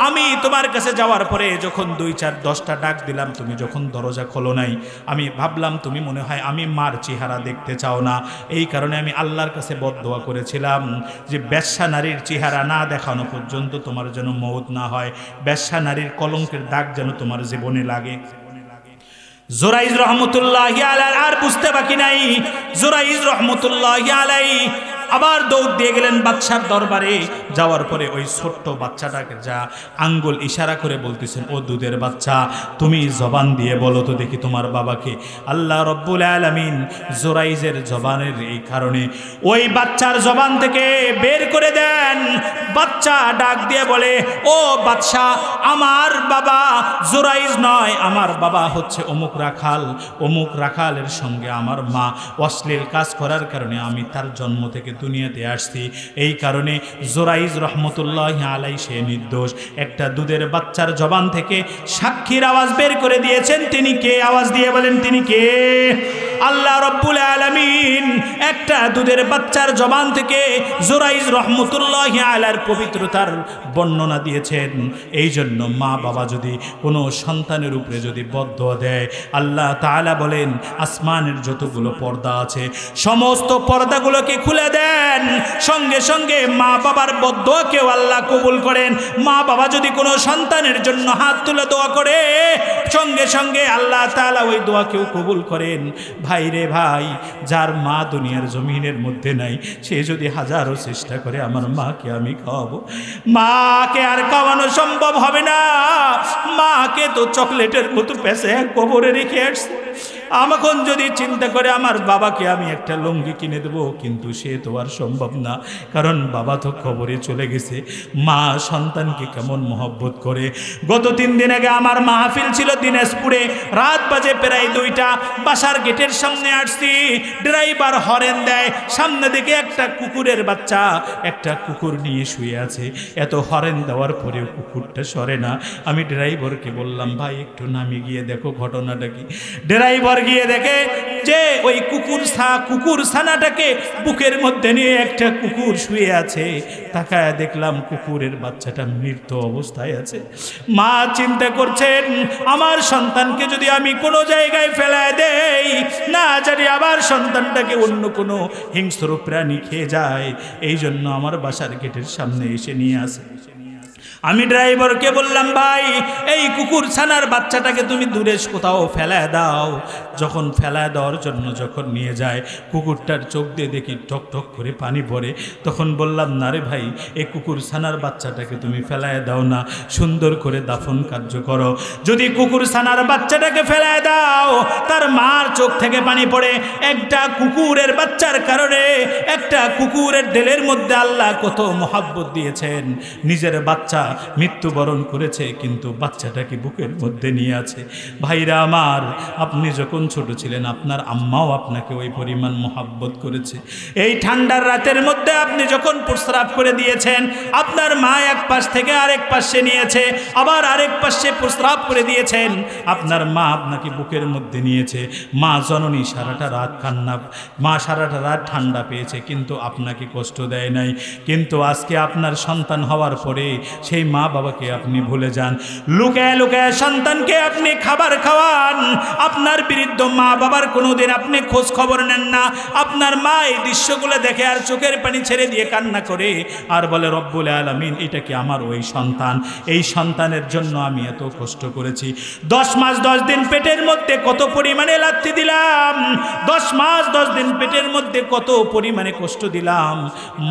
আমি তোমার কাছে যাওয়ার পরে যখন 2, 4, 10টা ডাক দিলাম, তুমি যখন দরজা খোলো নাই, আমি ভাবলাম তুমি মনে হয় আমি মার চেহারা দেখতে চাও না, এই কারণে আমি আল্লাহর কাছে বদদোয়া করেছিলাম যে বেশ্যা নারীর চেহারা না দেখানো পর্যন্ত তোমার যেন মওত না হয়, বেশ্যা নারীর কলঙ্কের দাগ যেন তোমার জীবনে লাগে। জোরাইজ রহমতুল্লাহ আলাই আর বুঝতে বাকি নাই। জোরাইজ রহমতুল্লাহ আলাই আবার দৌড় দিয়ে গেলেন বাদশার দরবারে। যাওয়ার পরে ওই ছোট্ট বাচ্চাটাকে যা আঙ্গুল ইশারা করে বলতেছেন, ও দুধের বাচ্চা, তুমি জবান দিয়ে বলো তো দেখি তোমার বাবাকে। আল্লাহ রব্বুল আলামিন জোরাইজের জবানের এই কারণে ওই বাচ্চার জবান থেকে বের করে দেন। বাচ্চা ডাক দিয়ে বলে, ও বাদশা, আমার বাবা জোরাইজ নয়, আমার বাবা হচ্ছে অমুক রাখাল। অমুক রাখালের সঙ্গে আমার মা অশ্লীল কাজ করার কারণে আমি তার জন্ম থেকে দুনিয়াতে আসছি, এই কারণে জোরাইজ রহমতুল্লাহ আলাই সে নির্দোষ। একটা দুধের বাচ্চার জবান থেকে সাক্ষীর আওয়াজ বের করে দিয়েছেন, তিনি কে? আওয়াজ দিয়ে বলেন, তিনি কে? আল্লাহ রব্বুল আলামিন একটা দুধের বাচ্চার জবান থেকে জোরাইজ রহমতুল্লাহ আলার পবিত্রতার বর্ণনা দিয়েছেন। এই জন্য মা বাবা যদি কোনো সন্তানের উপরে যদি বদদোয়া দেয়, আল্লাহ তাআলা বলেন আসমানের যতগুলো পর্দা আছে সমস্ত পর্দাগুলোকে খুলে দেন, সঙ্গে সঙ্গে মা বাবার বদদোয়াকেও আল্লাহ কবুল করেন। মা বাবা যদি কোনো সন্তানের জন্য হাত তুলে দোয়া করে, সঙ্গে সঙ্গে আল্লাহ তাআলা ওই দোয়াকেও কবুল করেন। ভাই রে ভাই, যার মা দুনিয়ার জমিনের মধ্যে নাই, সে যদি হাজারো চেষ্টা করে আমার মাকে আমি খাওয়াবো, মাকে আর খাওয়ানো সম্ভব হবে না। মাকে তো চকলেটের মতো পেঁচে কবরে রেখে আসছে। আমাখন যদি চিন্তা করে আমার বাবাকে আমি একটা লুঙ্গি কিনে দেবো, কিন্তু সে তো আর সম্ভব না, কারণ বাবা তো কবরে চলে গেছে। মা সন্তানকে কেমন মহব্বত করে। গত 3 দিন আগে আমার মাহফিল ছিল দিনাজপুরে, রাত বাজে প্রায় 2টা, বাসার গেটের সামনে আসছি, ড্রাইভার হরেন দেয়, সামনে দিকে একটা কুকুরের বাচ্চা একটা কুকুর নিয়ে শুয়ে আছে। এত হরেন দেওয়ার পরেও কুকুরটা সরে না। আমি ড্রাইভারকে বললাম, ভাই একটু নামে গিয়ে দেখো ঘটনাটা কি। ড্রাইভার গিয়ে দেখে যে ওই কুকুর ছানাটাকে বুকের মধ্যে নিয়ে একটা কুকুর শুয়ে আছে। তাকায় দেখলাম কুকুরের বাচ্চাটা মৃত অবস্থায় আছে। মা চিন্তা করছেন, আমার সন্তানকে যদি আমি কোনো জায়গায় ফেলায় দেই, না জানি আবার সন্তানটাকে অন্য কোনো হিংস্র প্রাণী খেয়ে যায়, এই জন্য আমার বাসার গেটের সামনে এসে নিয়ে আসে। আমি ড্রাইভারকে বললাম, ভাই এই কুকুর ছানার বাচ্চাটাকে তুমি দূরে কোথাও ফেলায় দাও। যখন ফেলায় দেওয়ার জন্য যখন নিয়ে যায়, কুকুরটার চোখ দিয়ে দেখি টক টক করে পানি পড়ে। তখন বললাম, না রে ভাই, এই কুকুর ছানার বাচ্চাটাকে তুমি ফেলায় দাও না, সুন্দর করে দাফন কার্য করো। যদি কুকুর ছানার বাচ্চাটাকে ফেলায় দাও, তার মার চোখ থেকে পানি পড়ে। একটা কুকুরের বাচ্চার কারণে একটা কুকুরের দিলের মধ্যে আল্লাহ কত মহব্বত দিয়েছেন। নিজের বাচ্চা মৃত্যুবরণ করেছে, কিন্তু বাচ্চাটাকে বুকের মধ্যে নিয়ে আছে। ভাইরা আমার, আপনি যখন ছোট ছিলেন আপনার আম্মাও আপনাকে ওই পরিমাণ মহব্বত করেছে। এই ঠান্ডার রাতের মধ্যে আপনি যখন প্রস্রাব করে দিয়েছেন, আপনার মা এক পাশ থেকে আরেক পাশে নিয়েছে, আবার আরেক পাশে প্রস্রাব করে দিয়েছেন। আপনার মা আপনাকে বুকের মধ্যে নিয়েছে। মা জননী সারাটা রাত মা সারাটা রাত ঠান্ডা পেয়েছে, কিন্তু আপনাকে কষ্ট দেয় নাই। কিন্তু আজকে আপনার সন্তান হওয়ার পরে সেই মা বাবাকে আপনি ভুলে যান। লুকায় লুকায় সন্তানকে আপনি খাবার খাওয়ান, আপনার বিরুদ্ধ মা বাবার কোনোদিন আপনি খোঁজ খবর নেন না। আপনার মা এই দৃশ্যগুলো দেখে আর চোখের পানি ছেড়ে দিয়ে কান্না করে আর বলে, রব্বুল আলামিন, এটা কি আমার ওই সন্তান? এই সন্তানের জন্য আমি এত কষ্ট করেছি। 10 মাস 10 দিন পেটের মধ্যে কত পরিমাণে লাথি দিলাম, 10 মাস 10 দিন পেটের মধ্যে কত পরিমাণে কষ্ট দিলাম।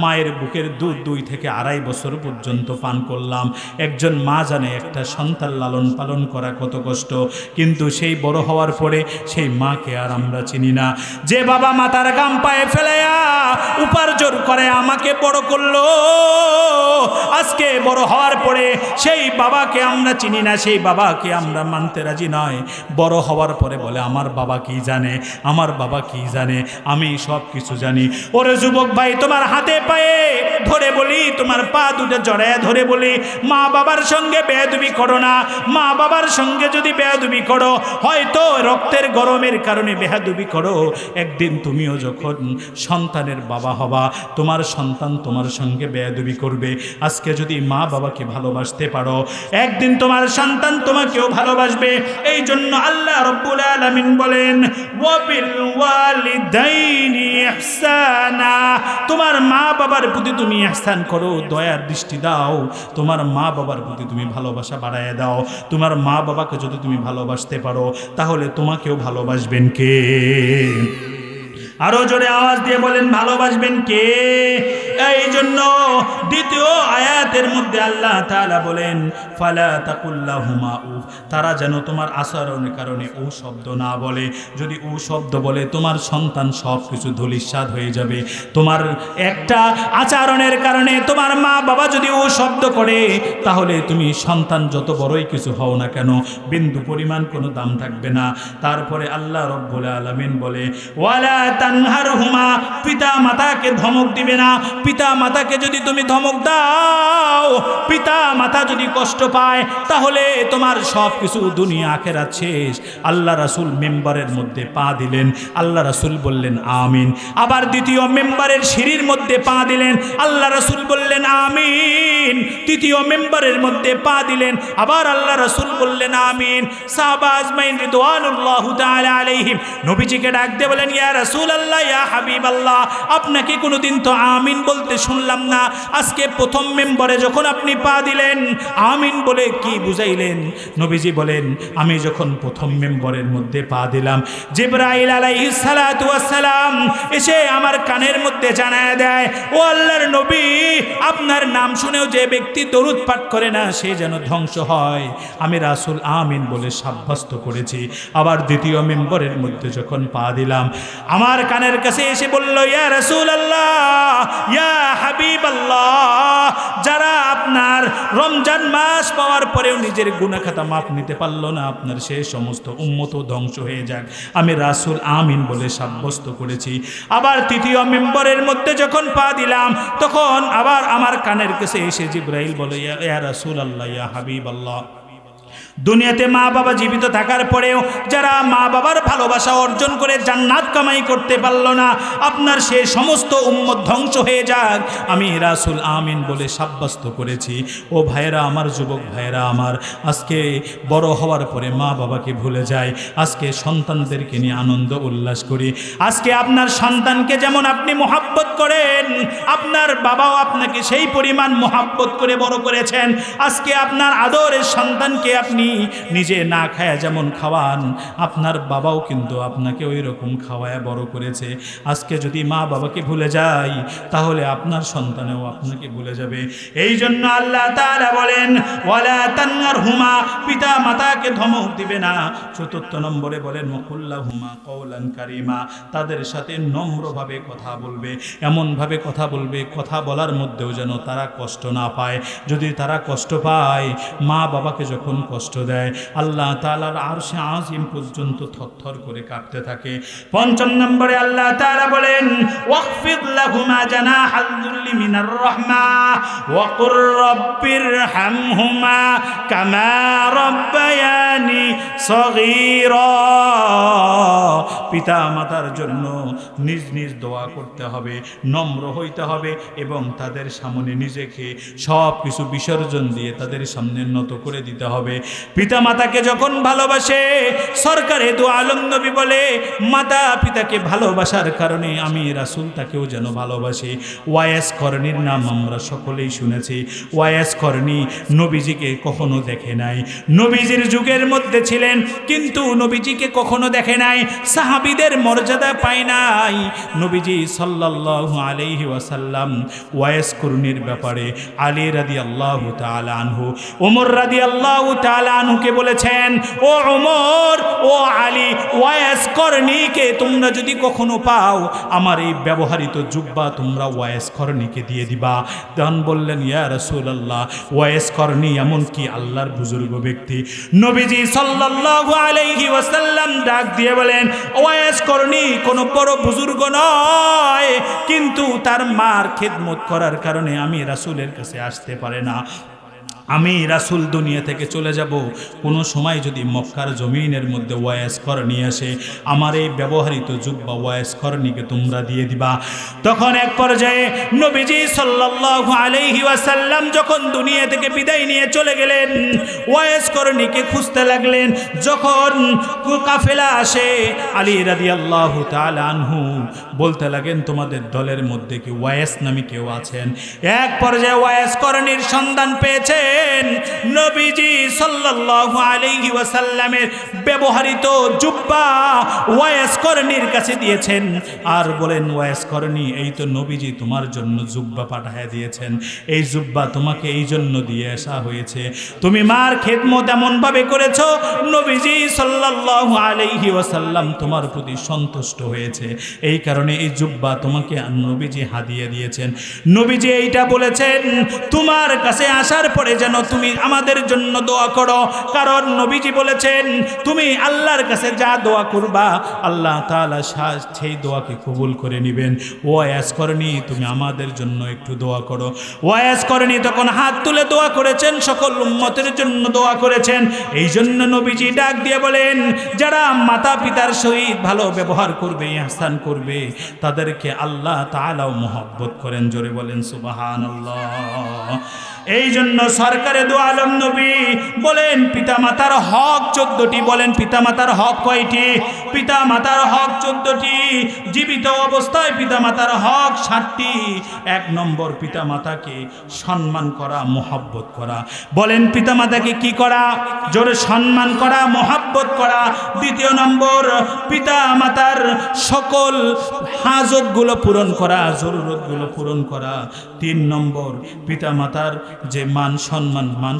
মায়ের বুকের দুধ 2 থেকে 2.5 বছর পর্যন্ত পান করলাম। বললাম, একজন মা জানে একটা সন্তান লালন পালন করা কত কষ্ট, কিন্তু সেই বড় হওয়ার পরে সেই মাকে আর আমরা চিনি না। যে বাবা মাতার গাম পায়ে ফেলাইয়া উপার্জন করে আমাকে বড় করলো, আজকে বড় হওয়ার পরে সেই বাবাকে আমরা চিনি না, সেই বাবাকে আমরা মানতে রাজি নয়। বড় হওয়ার পরে বলে আমার বাবা কি জানে, আমার বাবা কি জানে, আমি সব কিছু জানি। ওরে যুবক ভাই, তোমার হাতে পায়ে ধরে বলি, তোমার পা দুটো জড়ায় ধরে বলি, মা বাবার সঙ্গে বেয়াদবি করো না। মা বাবার সঙ্গে যদি বেয়াদবি করো, হয়তো রক্তের গরমের কারণে বেয়াদবি করো, একদিন তুমিও যখন সন্তানের বাবা হবা, তোমার সন্তান তোমার সঙ্গে বেয়াদবি করবে। আজকে যদি মা বাবাকে ভালোবাসতে পারো, একদিন তোমার সন্তান তোমাকেও ভালোবাসবে। এই জন্য আল্লাহ রাব্বুল আলামিন বলেন, ওয়াবিল ওয়ালিদাইনি ইহসানা, তোমার মা বাবার প্রতি তুমি ইহসান করো, দয়ার দৃষ্টি দাও, তোমার মা বাবার প্রতি তুমি ভালোবাসা বাড়ায় দাও। তোমার মা বাবাকে যদি তুমি ভালোবাসতে পারো, তাহলে তোমাকেও ভালোবাসবেন কে? আরো জোরে আওয়াজ দিয়ে বলেন, ভালোবাসবেন কে? এই জন্য দ্বিতীয় আয়াতের মধ্যে আল্লাহ তাআলা বলেন, ফালা তাকুল্লাহুমা উফ, তারা যেন তোমার আচরণের কারণে ও শব্দ না বলে। যদি ও শব্দ বলে, তোমার সন্তান সব কিছু ধূলিসাৎ হয়ে যাবে। তোমার একটা আচরণের কারণে তোমার মা বাবা যদি ও শব্দ করে, তাহলে তুমি সন্তান যত বড়ই কিছু হও না কেন, বিন্দু পরিমাণ কোনো দাম থাকবে না। তারপরে আল্লাহ রাব্বুল আলামিন বলে, ওয়ালা তানহারহুমা, পিতা মাতাকে ধমক দিবে না। পিতা মাতাকে যদি তুমি ধমক দাও, পিতা মাতা যদি কষ্ট পায়, তাহলে তোমার সব কিছু দুনিয়া আখিরাত শেষ। আল্লাহ রাসূল মেম্বারের মধ্যে পা দিলেন, আল্লাহ রাসূল বললেন আমিন। আবার দ্বিতীয় মেম্বারের সিঁড়ির মধ্যে পা দিলেন, আল্লাহ রাসূল বললেন আমিন। তৃতীয় মেম্বারের মধ্যে পা দিলেন, আবার আল্লাহ রাসূল বললেন আমিন। সাহাবা আজমাইন রিদওয়ানুল্লাহু তাআলা আলাইহিম নবীজিকে ডাক দিয়ে বলেন, ইয়া রাসূলুল্লাহ, ইয়া হাবিবাল্লাহ, আপনাকে কোনোদিন তো আমিন বলতে শুনলাম না। আজকে প্রথম মেম্বারে যখন আপনি পা দিলেন, আমিন বলে কি বুঝাইলেন? নবীজি বলেন, আমি যখন প্রথম মেম্বারের মধ্যে পা দিলাম, জিবরাইল আলাইহিস সালাতু ওয়াস সালাম এসে আমার কানের মধ্যে জানায় দেয়, ও আল্লাহর নবী, আপনার নাম শুনেও যে ব্যক্তি দরুদ পাঠ করে না, সে যেন ধ্বংস হয়। আমি রাসূল আমিন বলে সাব্যস্ত করেছি। আবার দ্বিতীয় মেম্বারের মধ্যে যখন পা দিলাম, আমার কানের কাছে এসে বলল, ইয়া রাসূলুল্লাহ, ইয়া হাবিবাল্লাহ, যারা আপনার রমজান মাস পাওয়ার পরেও নিজের গুনাহ খাতা মাপ নিতে পারলো না, আপনার সেই সমস্ত উম্মত ধ্বংস হয়ে যাক। আমি রাসূল আমিন বলে সাব্যস্ত করেছি। আবার তৃতীয় মেম্বারের মধ্যে যখন পা দিলাম, তখন আবার আমার কানের কাছে এসে জিবরাইল বলে, ইয়া রাসূলুল্লাহ, ইয়া হাবিবাল্লাহ, দুনিয়াতে মা বাবা জীবিত থাকার পরেও যারা মা বাবার ভালোবাসা অর্জন করে জান্নাত কামাই করতে পারলো না, আপনার সেই সমস্ত উম্মত ধ্বংস হয়ে যাক, আমি রাসূল আমিন বলে সাব্যস্ত করেছি। ও ভাইরা আমার, যুবক ভাইরা আমার, আজকে বড় হওয়ার পরে মা বাবাকে ভুলে যায়। আজকে সন্তানদেরকে নিয়ে আনন্দ উল্লাস করি। আজকে আপনার সন্তানকে যেমন আপনি মোহাব্বত করেন, আপনার বাবাও আপনাকে সেই পরিমাণ মোহাব্বত করে বড় করেছেন। আজকে আপনার আদরের সন্তানকে আপনি নিজে না খায়া যেমন খাওয়ান, আপনার বাবাও কিন্তু আপনাকে ওই রকম খাওয়ায় বড় করেছে। আজকে যদি মা বাবাকে ভুলে যাই, তাহলে আপনার সন্তানেও আপনাকে ভুলে যাবে। এই জন্য আল্লাহ তাআলা বলেন, ওয়ালা তানহারহুমা, পিতা মাতাকে ধমক দিবে না। চতুর্থ নম্বরে বলেন, ওয়াকুল্লাহুমা কওলান কারীমা, তাদের সাথে নম্রভাবে কথা বলবে, এমনভাবে কথা বলবে, কথা বলার মধ্যেও যেন তারা কষ্ট না পায়। যদি তারা কষ্ট পায়, মা বাবাকে যখন কষ্ট দেয়, আল্লাহ তাআলার আরশে আজিম পর্যন্ত থরথর করে কাঁপতে থাকে। পঞ্চম নম্বরে আল্লাহ তাআলা বলেন, ওয়াখফিদ লাহুমা জানাহাল যুল্লি মিনার রাহমা ওয়া কুর রাব্বিরহামহুমা কামা রাব্বায়ানি সগীরা। পিতা মাতার জন্য নিজ নিজ দোয়া করতে হবে, নম্র হইতে হবে এবং তাদের সামনে নিজেকে সব কিছু বিসর্জন দিয়ে তাদের সামনে নত করে দিতে হবে। পিতা মাতাকে যখন ভালোবাসে, সরকারে দু আলম নবী বলে, মাতা পিতাকে ভালোবাসার কারণে আমি রাসূল তাকেও যেন ভালোবাসি। ওয়াইস করণীর নাম আমরা সকলেই শুনেছি। ওয়াইস করণী নবীজিকে কখনো দেখে নাই, নবীজির যুগের মধ্যে ছিলেন, কিন্তু নবীজিকে কখনো দেখে নাই, সাহাবীদের মর্যাদা পায় নাই। নবীজি সাল্লাল্লাহু সাল্লাল্লাহু আলাইহি ওয়াসাল্লাম ওয়াইস করণীর ব্যাপারে আলী রাদিয়াল্লাহু তাআলা আনহু, ওমর রাদিয়াল্লাহু তাআলা আনহুকে বলেছেন, ও ওমর, ও আলী, ওয়াইস করণীকে তোমরা যদি কখনো পাও আমার এই ব্যবহৃত জুব্বা তোমরা ওয়াইস করণীকে দিয়ে দিবা। তখন বললেন, ইয়া রাসূলুল্লাহ, ওয়াইস করণী এমন কি আল্লাহর বুজুর্গ ব্যক্তি? নবীজি সাল্লাল্লাহু আলাইহি ওয়াসাল্লাম ডাক দিয়ে বলেন, ওয়াইস করণী কোনো বড় বুজুর্গ নয়, কিন্তু তার মার খেদমত করার কারণে আমি রাসূলের কাছে আসতে পারে না। আমি রাসূল দুনিয়া থেকে চলে যাব, কোনো সময় যদি মক্কার জমিনের মধ্যে ওয়াইস করণী আসে আমার এই ব্যবহৃত জুব্বা ওয়াইস করণীকে তোমরা দিয়ে দিবা। তখন এক পর্যায়ে নবীজি সাল্লাল্লাহু আলাইহি ওয়াসাল্লাম যখন দুনিয়া থেকে বিদায় নিয়ে চলে গেলেন, ওয়াইস করণীকে খুঁজতে লাগলেন। যখন কাফেলা আসে, আলী রাদিয়াল্লাহু তাআলা আনহু বলতে লাগেন, তোমাদের দলের মধ্যে কি ওয়াইস নামে কেউ আছেন? এক পর্যায়ে ওয়াইস করণীর সন্ধান পেয়েছে নবীজি সাল্লাল্লাহু আলাইহি ওয়াসাল্লামের ব্যবহৃত জুব্বা ওয়াইস করণীর কাছে দিয়েছেন আর বলেন, ওয়াইস করণী, এই তো নবীজি তোমার জন্য জুব্বা পাঠিয়ে দিয়েছেন, এই জুব্বা তোমাকে এই জন্য দিয়ে আসা হয়েছে, তুমি মার খেদমত এমন ভাবে করেছো নবীজি সাল্লাল্লাহু আলাইহি ওয়াসাল্লাম তোমার প্রতি সন্তুষ্ট হয়েছে, এই কারণে এই জুব্বা তোমাকে নবীজি হাদিয়া দিয়েছেন। নবীজি এইটা বলেছেন তোমার কাছে আসার পরে যেন তুমি আমাদের জন্য দোয়া করো, কারণ নবীজি বলেছেন তুমি আল্লাহর কাছে যা দোয়া করবা আল্লাহ তাআলা সেই দোয়াকে কবুল করে নেবেন। ওয়াইস করণী, তুমি আমাদের জন্য একটু দোয়া করো। ওয়াইস করণী তখন হাত তুলে দোয়া করেছেন, সকল উম্মতের জন্য দোয়া করেছেন। এই জন্য নবীজি ডাক দিয়ে বলেন, যারা মাতা পিতার সহিত ভালো ব্যবহার করবে, ইহসান করবে, তাদেরকে আল্লাহ তাআলাও মহব্বত করেন। জোরে বলেন সুবহানাল্লাহ। এই জন্য সরকারে দো আলম নবী বলেন, পিতামাতার হক 14টি। বলেন, পিতামাতার হক কয়টি? পিতামাতার হক 14টি। জীবিত অবস্থায় পিতামাতার হক 7টি। 1 নম্বর, পিতামাতাকে সম্মান করা, মহব্বত করা। বলেন, পিতামাতাকে কি করা? জোরে সম্মান করা, মহব্বত করা। 2 নম্বর, পিতামাতার সকল হাজতগুলো পূরণ করা, জরুরতগুলো পূরণ করা। 3 নম্বর, পিতামাতার যে মান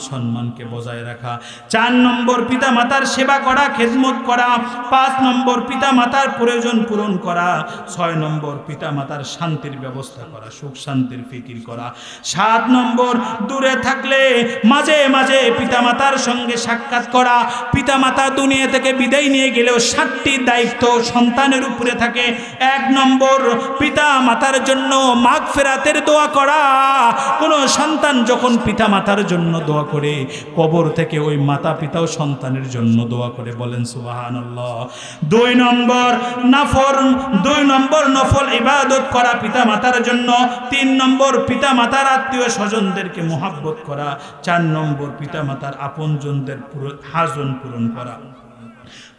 সম্মানকে বজায় রাখা। 4 নম্বর, পিতামাতার সেবা করা, খেদমত করা। 5 নম্বর, পিতামাতার প্রয়োজন পূরণ করা। 6 নম্বর, পিতামাতার শান্তির ব্যবস্থা করা, সুখ শান্তির ফিকির করা। 7 নম্বর, দূরে থাকলে মাঝে মাঝে পিতামাতার সঙ্গে সাক্ষাৎ করা। পিতামাতা দুনিয়া থেকে বিদায় নিয়ে গেলেও 7টি দায়িত্ব সন্তানের উপরে থাকে। 1 নম্বর, পিতামাতার জন্য মাগফিরাতের দোয়া করা। কোন সন্তান যখন পিতামাতার জন্য দোয়া করে, কবর থেকে ওই মাতা পিতাও সন্তানের জন্য দোয়া করে। বলেন সুবহানাল্লাহ। 2 নম্বর নফল ইবাদত করা পিতামাতার জন্য। 3 নম্বর, পিতামাতার আত্মীয় স্বজনদেরকে মহব্বত করা। 4 নম্বর, পিতামাতার আপনজনদের হাজন পূরণ করা।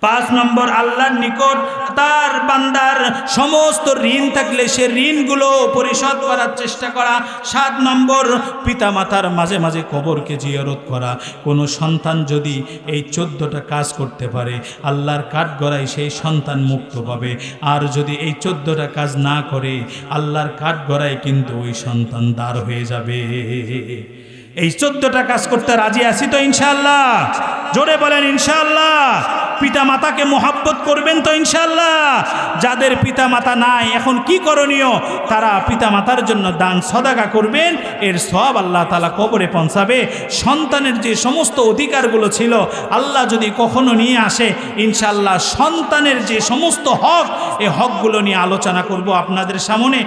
5 নম্বর, আল্লাহর নিকট তার বান্দার সমস্ত ঋণ থাকলে সে ঋণগুলো পরিশোধ করার চেষ্টা করা। 7 নম্বর, পিতামাতার মাঝে মাঝে কবরকে জিয়ারত করা। কোনো সন্তান যদি এই 14টা কাজ করতে পারে, আল্লাহর কাঠগড়ায় সেই সন্তান মুক্ত পাবে। আর যদি এই 14টা কাজ না করে, আল্লাহর কাঠগড়ায় কিন্তু ওই সন্তান দাঁড় হয়ে যাবে। এই 14টা কাজ করতে রাজি আছি তো ইনশাআল্লাহ? জোরে বলেন ইনশাআল্লাহ। পিতামাতাকে মহব্বত করবেন তো ইনশাআল্লাহ? যাদের পিতামাতা নাই, এখন কি করণীয়? তারা পিতামাতার জন্য দান সদাকা করবেন, এর সওয়াব আল্লাহ তাআলা কবরে পৌঁছাবে। সন্তানের যে সমস্ত অধিকারগুলো ছিল, আল্লাহ যদি কখনো নিয়ে আসে, ইনশাআল্লাহ সন্তানের যে সমস্ত হক, এই হকগুলো নিয়ে আলোচনা করব আপনাদের সামনে।